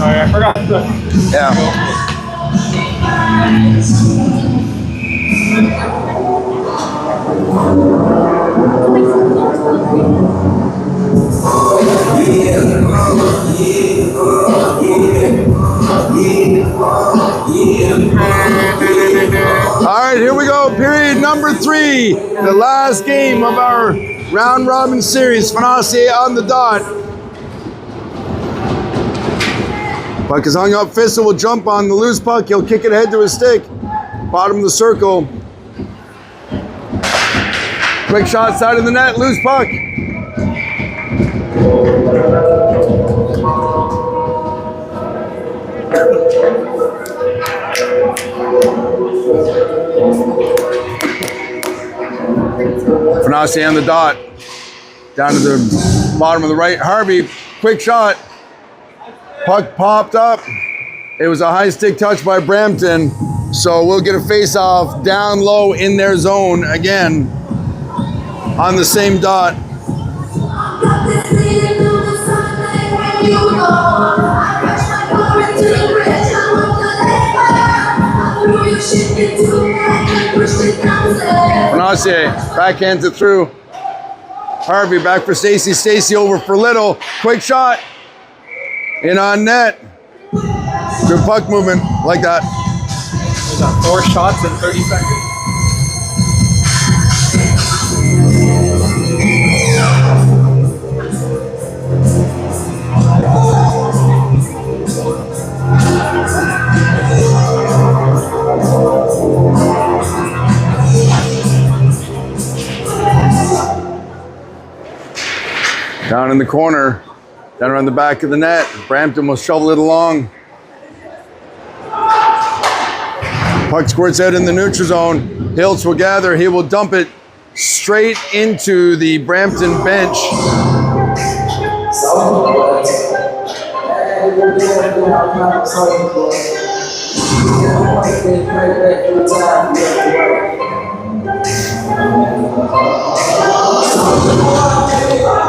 Sorry, I forgot the. Yeah. All right, here we go. Period number 3. The last game of our round robin series. Financier on the dot. Puck is hung up. Fissel will jump on the loose puck. He'll kick it ahead to his stick. Bottom of the circle. Quick shot, side of the net. Loose puck. Financier on the dot. Down to the bottom of the right. Harvey, quick shot. Puck popped up. It was a high stick touch by Brampton. So we'll get a face off down low in their zone again on the same dot. Financier backhands it through. Harvey back for Stacy. Stacy over for Little. Quick shot. In on net. Good puck movement like that. Was that 4 shots in 30 seconds? Down in the corner. Down around the back of the net. Brampton will shovel it along. Puck squirts out in the neutral zone. Hiltz will gather. He will dump it straight into the Brampton bench.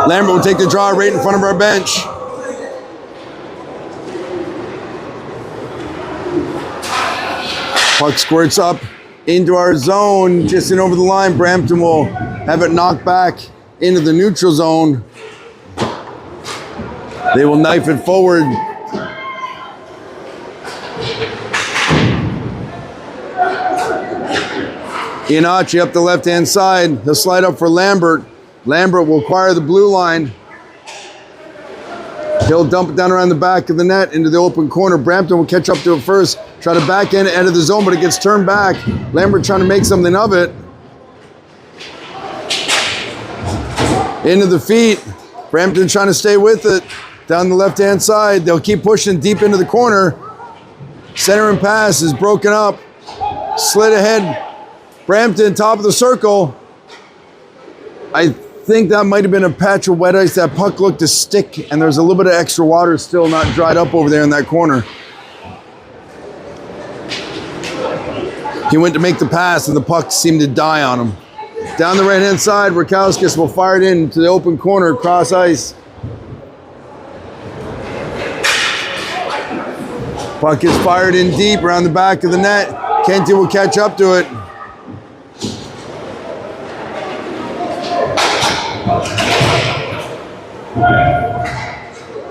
Lambert will take the draw right in front of our bench. Puck squirts up into our zone, just in over the line. Brampton will have it knocked back into the neutral zone. They will knife it forward. Ianacci up the left-hand side. He'll slide up for Lambert. Lambert will acquire the blue line. He'll dump it down around the back of the net into the open corner. Brampton will catch up to it first. Try to back end it out of the zone, but it gets turned back. Lambert trying to make something of it. Into the feet. Brampton trying to stay with it. Down the left-hand side. They'll keep pushing deep into the corner. Center and pass is broken up. Slid ahead. Brampton, top of the circle. I think that might have been a patch of wet ice. That puck looked to stick, and there's a little bit of extra water still not dried up over there in that corner. He went to make the pass, and the puck seemed to die on him. Down the right-hand side, Rakowskis will fire it into the open corner, cross ice. Puck is fired in deep around the back of the net. Kenty will catch up to it.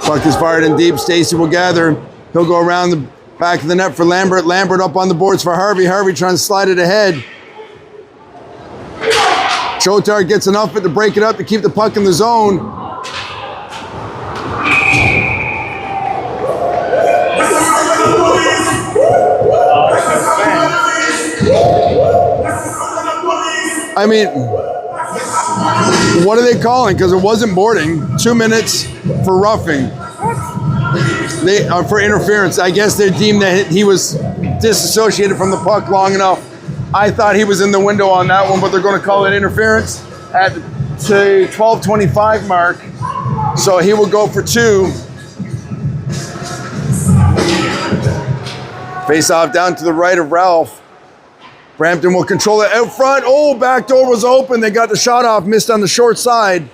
Puck is fired in deep. Stacy will gather. He'll go around the back of the net for Lambert. Lambert up on the boards for Harvey. Harvey trying to slide it ahead. Chotard gets enough of it to break it up to keep the puck in the zone. I mean, what are they calling? Because it wasn't boarding. 2 minutes for roughing. They for interference. I guess they deemed that he was disassociated from the puck long enough. I thought he was in the window on that one, but they're going to call it interference at the 12:25 mark. So he will go for 2. Face off down to the right of Ralph. Brampton will control it out front. Oh, back door was open. They got the shot off, missed on the short side.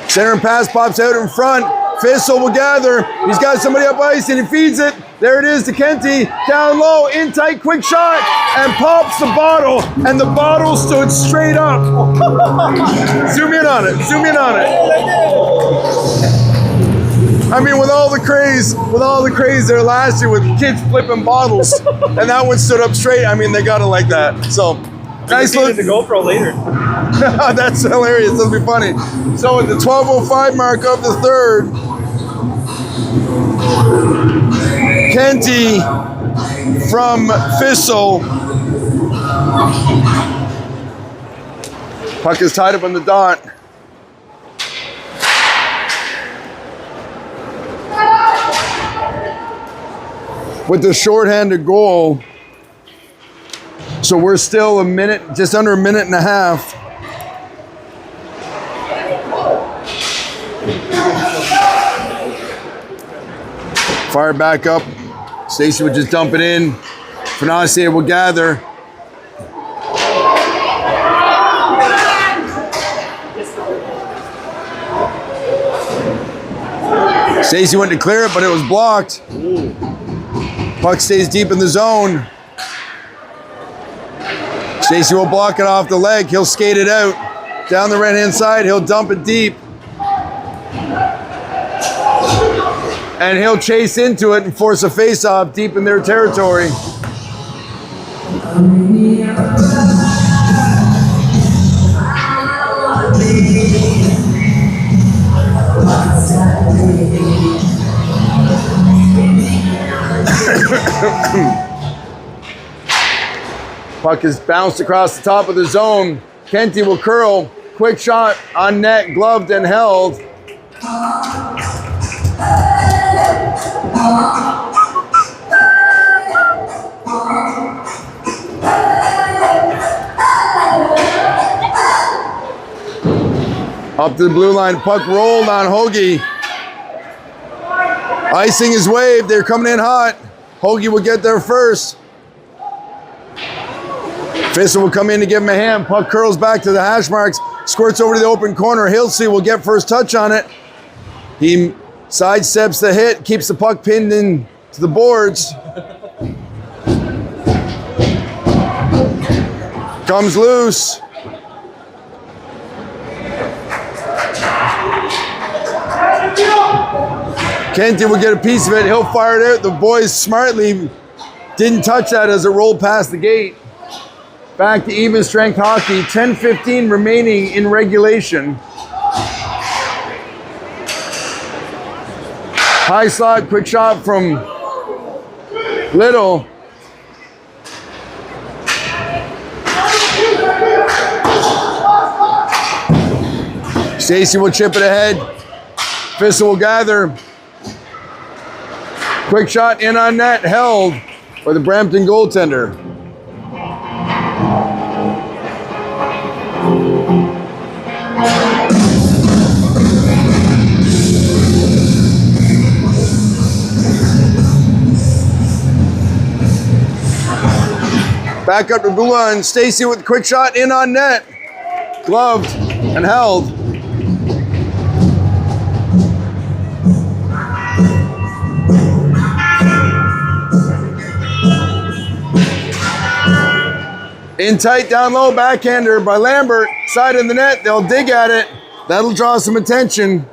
Center and pass pops out in front. Fissel will gather. He's got somebody up ice and he feeds it. There it is to Kenty. Down low, in tight, quick shot, and pops the bottle. And the bottle stood straight up. Zoom in on it. Zoom in on it. I mean, with all the craze there last year with kids flipping bottles, and that one stood up straight. I mean, they got it like that. So, nice look. The GoPro later. That's hilarious. That'll be funny. So, at the 12:05 mark of the third, Kenty from Fissel. Puck is tied up on the dot. With the shorthanded goal. So we're still a minute, just under a minute and a half. Fire back up. Stacey would just dump it in. Fenacier will gather. Stacey went to clear it, but it was blocked. Puck stays deep in the zone. Stacey will block it off the leg. He'll skate it out. Down the right-hand side, he'll dump it deep. And he'll chase into it and force a face-off deep in their territory. Puck is bounced across the top of the zone. Kenty will curl. Quick shot on net, gloved and held. Up to the blue line, puck rolled on Hoagie. Icing is waved, they're coming in hot. Hoagie will get there first. Fissel will come in to give him a hand. Puck curls back to the hash marks, squirts over to the open corner. Hilsey will get first touch on it. He sidesteps the hit, keeps the puck pinned in to the boards. Comes loose. Kenty will get a piece of it. He'll fire it out. The boys smartly didn't touch that as it rolled past the gate. Back to even strength hockey. 10:15 remaining in regulation. High slot, quick shot from Little. Stacey will chip it ahead. Fissel will gather. Quick shot in on net, held by the Brampton goaltender. Back up to blue line. Stacey with the quick shot in on net. Gloved and held. In tight, down low, backhander by Lambert. Side of the net, they'll dig at it. That'll draw some attention.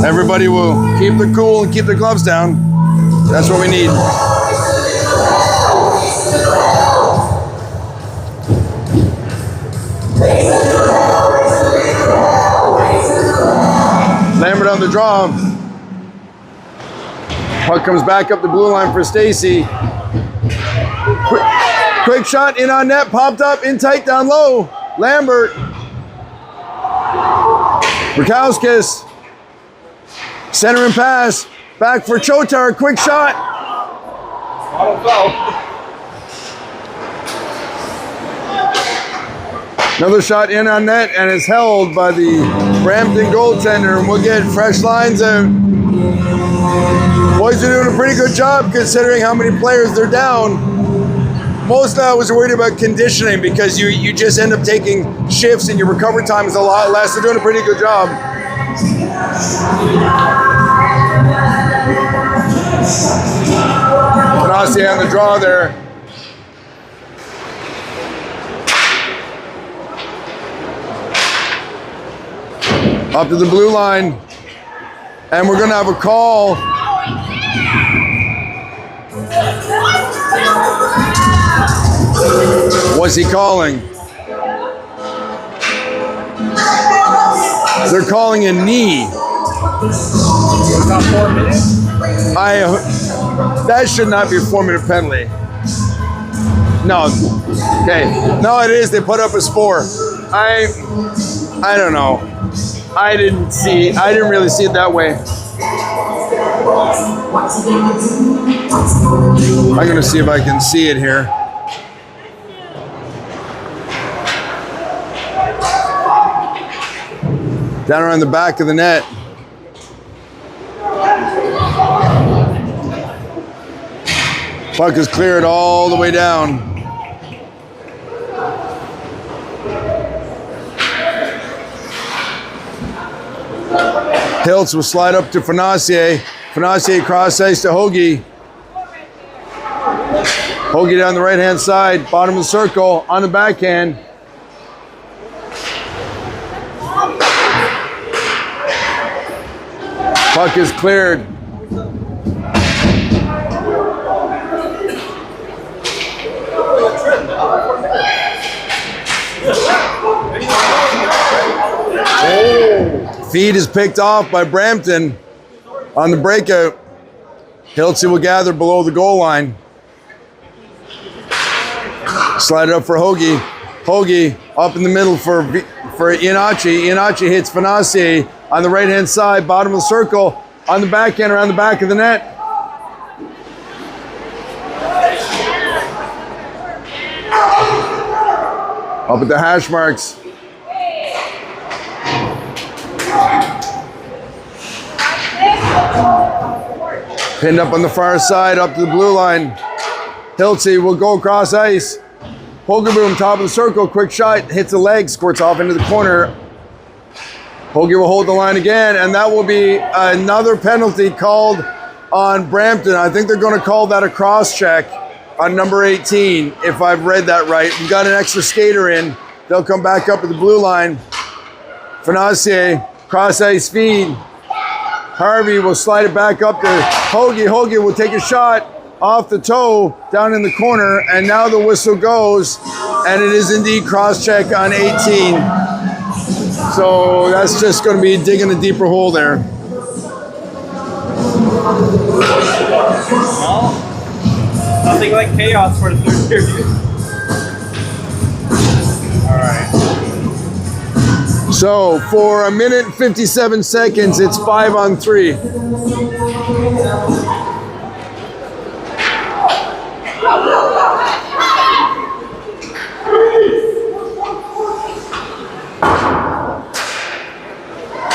Everybody will keep their cool and keep their gloves down. That's what we need. Lambert on the draw. Puck comes back up the blue line for Stacey. Quick Quick shot in on net, popped up, in tight, down low. Lambert. Rakowskis. Center and pass. Back for Chotar. Quick shot. Another shot in on net and is held by the Brampton goaltender. And we'll get fresh lines out. Boys are doing a pretty good job considering how many players they're down. Most of I was worried about conditioning because you just end up taking shifts and your recovery time is a lot less. They're doing a pretty good job. Panassi on the draw there. Up to the blue line. And we're going to have a call. What's he calling? They're calling a knee. About 4 minutes. That should not be a 4-minute penalty. No. Okay. No, it is. They put up a score. I don't know. I didn't really see it that way. I'm going to see if I can see it here. Down around the back of the net. Puck is cleared all the way down. Hiltz will slide up to Fenacier. Fenacier cross ice to Hoagie. Hoagie down the right-hand side, bottom of the circle, on the backhand. Puck is cleared. Feed is picked off by Brampton on the breakout. Hiltz will gather below the goal line. Slide it up for Hoagie. Hoagie up in the middle for Iannaci. Iannaci hits Fenacier on the right-hand side, bottom of the circle, on the backhand around the back of the net. Up at the hash marks. Pinned up on the far side, up to the blue line. Hiltz will go across ice. Hogaboom, top of the circle, quick shot, hits the leg, squirts off into the corner. Hoagie will hold the line again, and that will be another penalty called on Brampton. I think they're going to call that a cross check on number 18, if I've read that right. We've got an extra skater in. They'll come back up at the blue line. Fenacier, cross ice feed. Harvey will slide it back up to Hoagie. Hoagie will take a shot off the toe down in the corner, and now the whistle goes, and it is indeed cross check on 18. So that's just going to be digging a deeper hole there. Well, nothing like chaos for the third period. All right. So for 1 minute and 57 seconds, it's 5-on-3.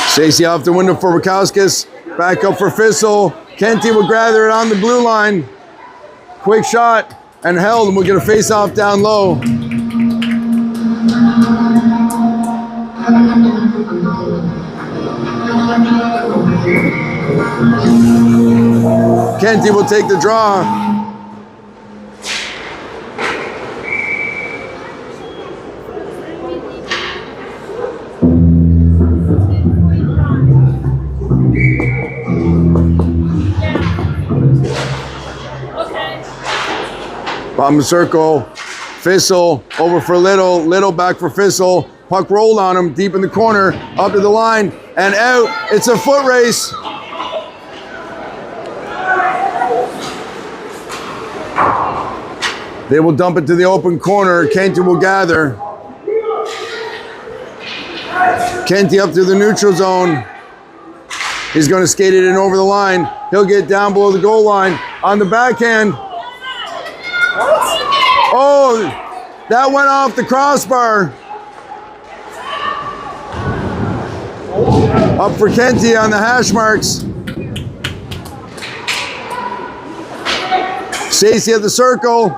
Stacey off the window for Rakowskis. Back up for Fissel. Kenty will gather it on the blue line. Quick shot and held, and we'll get a face-off down low. Kenty will take the draw. Bottom circle, Fissel over for Little, Little back for Fissel. Puck rolled on him, deep in the corner, up to the line, and out. It's a foot race. They will dump it to the open corner. Kenty will gather. Kenty up to the neutral zone. He's going to skate it in over the line. He'll get down below the goal line on the backhand. Oh, that went off the crossbar. Up for Kenty on the hash marks. Stacey at the circle.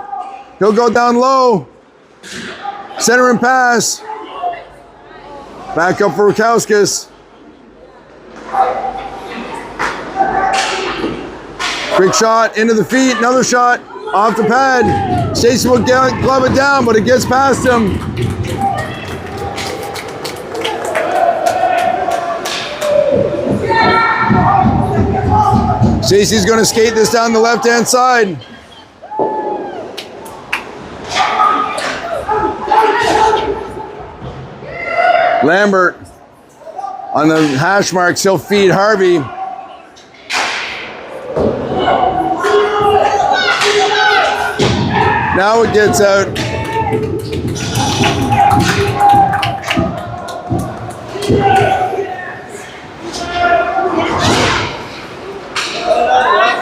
He'll go down low. Center and pass. Back up for Rukowskis. Quick shot into the feet. Another shot off the pad. Stacey will glove it down, but it gets past him. Stacey's going to skate this down the left-hand side. Lambert on the hash marks. He'll feed Harvey. Now it gets out.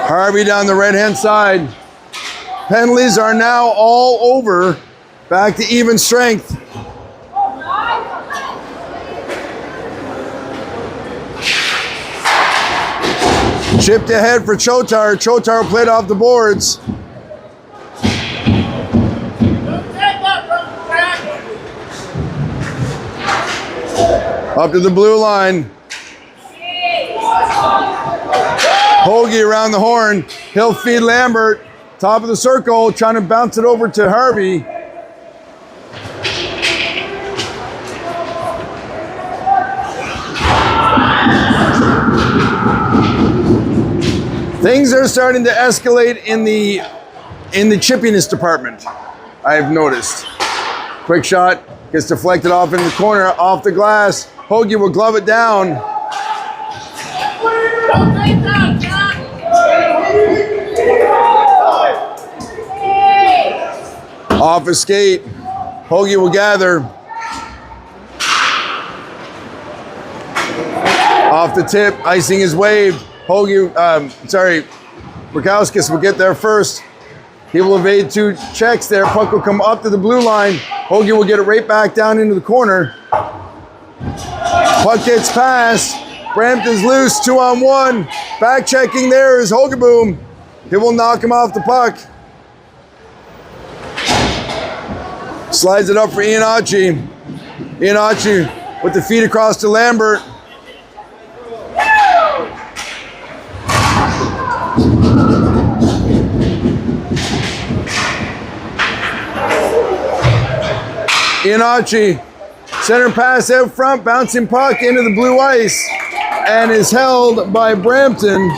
Harvey down the right-hand side. Penalties are now all over. Back to even strength. Chipped ahead for Chotar. Chotar played off the boards. Up to the blue line. Hoagie around the horn. He'll feed Lambert. Top of the circle, trying to bounce it over to Harvey. Things are starting to escalate in the chippiness department, I've noticed. Quick shot, gets deflected off in the corner, off the glass. Hoagie will glove it down. Off a skate. Hoagie will gather. Off the tip, icing his wave. Rukowskis will get there first. He will evade two checks there. Puck will come up to the blue line. Hoagie will get it right back down into the corner. Puck gets passed. Brampton's loose, 2-on-1. Back checking there is Hogaboom. He will knock him off the puck. Slides it up for Iannacci. Iannacci with the feet across to Lambert. Iannacci, center pass out front, bouncing puck into the blue ice, and is held by Brampton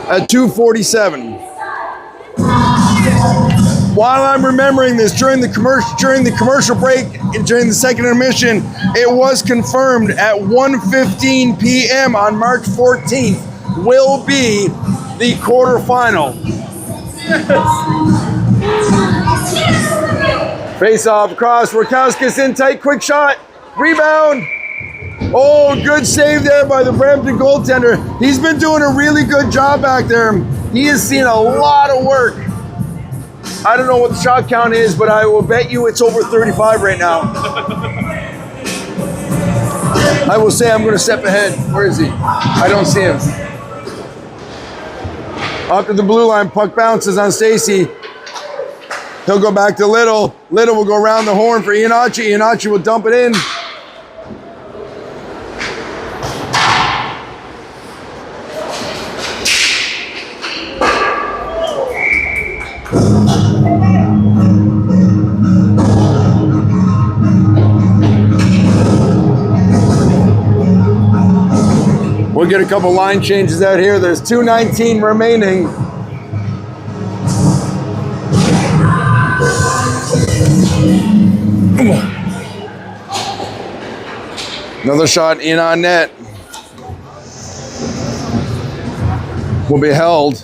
at 2:47. While I'm remembering this, during the commercial break, during the second intermission, it was confirmed at 1:15 p.m. on March 14th will be the quarterfinal. Face off across, Rukowskis in tight, quick shot, rebound. Oh, good save there by the Brampton goaltender. He's been doing a really good job back there. He has seen a lot of work. I don't know what the shot count is, but I will bet you it's over 35 right now. I will say I'm going to step ahead. Where is he? I don't see him. Up to the blue line, puck bounces on Stacey. He'll go back to Little. Little will go around the horn for Iannacci. Iannacci will dump it in. We'll get a couple line changes out here. There's 2:19 remaining. Another shot in on net. Will be held.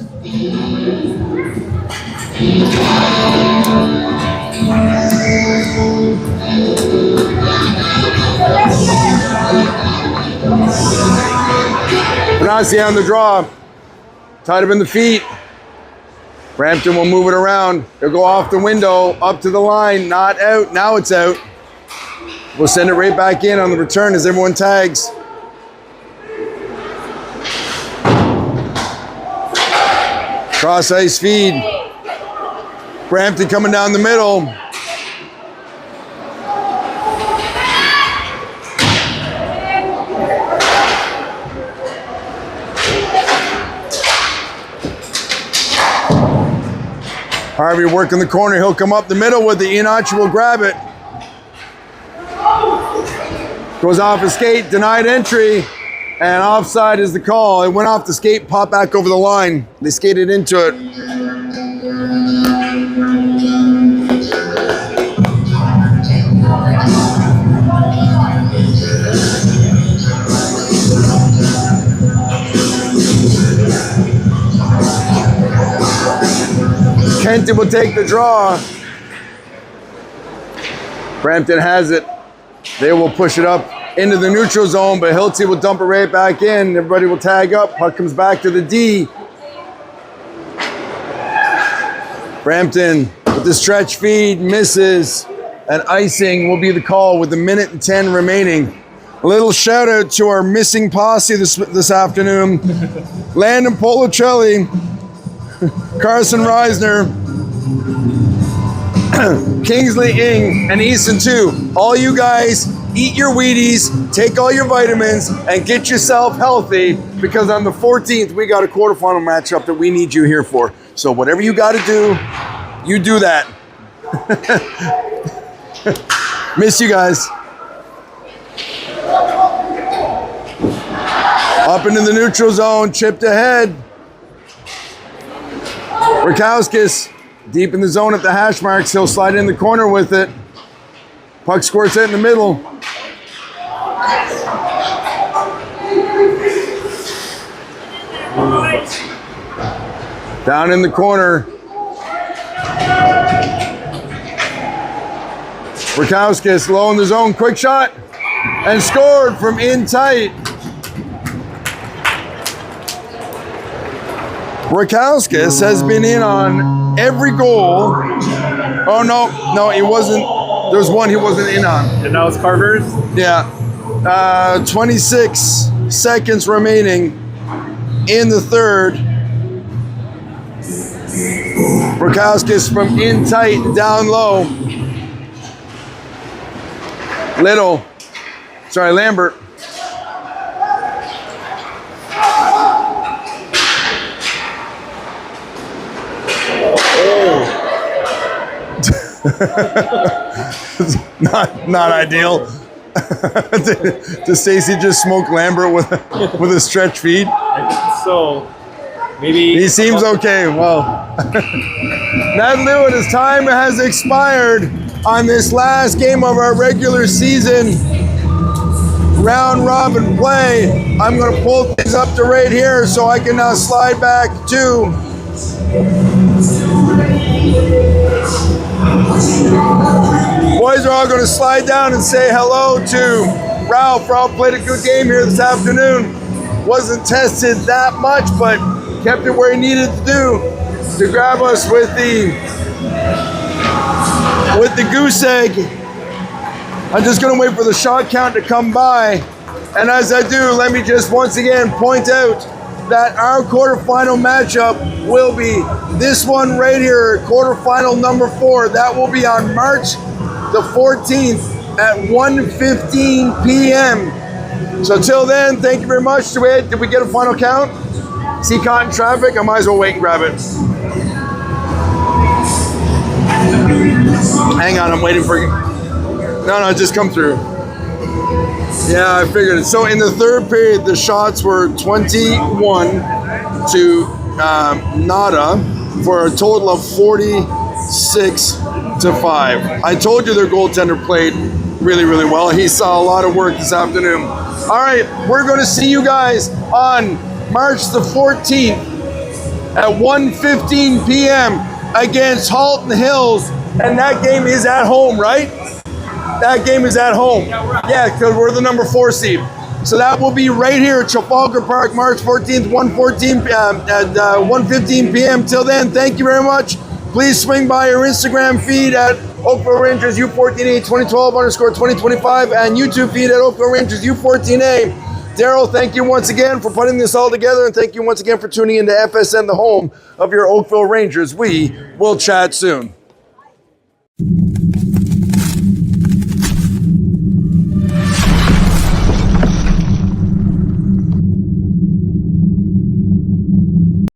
Benassi on the draw. Tied up in the feet. Brampton will move it around. He'll go off the window, up to the line, not out. Now it's out. We'll send it right back in on the return as everyone tags. Cross ice feed. Brampton coming down the middle. Harvey working the corner. He'll come up the middle with the Enoch will grab it. Goes off his skate, denied entry, and offside is the call. It went off the skate, popped back over the line. They skated into it. Kenton will take the draw. Brampton has it. They will push it up into the neutral zone, but Hilty will dump it right back in. Everybody will tag up. Puck comes back to the D. Brampton with the stretch feed, misses, and icing will be the call with 1:10 remaining. A little shout out to our missing posse this afternoon. Landon Policelli, Carson Reisner, Kingsley Ing, and Easton too. All you guys, eat your Wheaties, take all your vitamins, and get yourself healthy, because on the 14th, we got a quarterfinal matchup that we need you here for. So whatever you got to do, you do that. Miss you guys. Up into the neutral zone, chipped ahead. Rakowskis deep in the zone at the hash marks. He'll slide in the corner with it. Puck squirts it in the middle. Down in the corner. Rakowskis low in the zone. Quick shot. And scored from in tight. Rakowskis has been in on every goal. Oh, no, he wasn't. There's one he wasn't in on. And that was Carver's? Yeah. 26 seconds remaining in the third. Rakowskis from in tight, down low. Lambert. not ideal. Does Stacy just smoke Lambert with a stretch feed? So maybe he seems okay. Well, Ned Lewin, his time has expired on this last game of our regular season round robin play. I'm going to pull things up to right here so I can now slide back to boys are all going to slide down and say hello to Ralph. Ralph played a good game here this afternoon. Wasn't tested that much, but kept it where he needed to do to grab us with the goose egg. I'm just going to wait for the shot count to come by. And as I do, let me just once again point out that our quarterfinal matchup will be this one right here, quarterfinal number 4. That will be on March the 14th at 1:15 p.m. So till then, thank you very much. Did we get a final count? See caught in traffic? I might as well wait and grab it. Hang on, I'm waiting for you. No, just come through. Yeah, I figured it. So in the third period, the shots were 21 to nada for a total of 46 to 5. I told you their goaltender played really, really well. He saw a lot of work this afternoon. All right, we're going to see you guys on March the 14th at 1:15 p.m. against Halton Hills, and that game is at home, right? That game is at home. Yeah, because we're the number 4 seed. So that will be right here at Trafalgar Park, March 14th, 1:15 p.m. Till then, thank you very much. Please swing by our Instagram feed at Oakville Rangers U14A 2012_2025 and YouTube feed at Oakville Rangers U14A. Daryl, thank you once again for putting this all together, and thank you once again for tuning into FSN, the home of your Oakville Rangers. We will chat soon.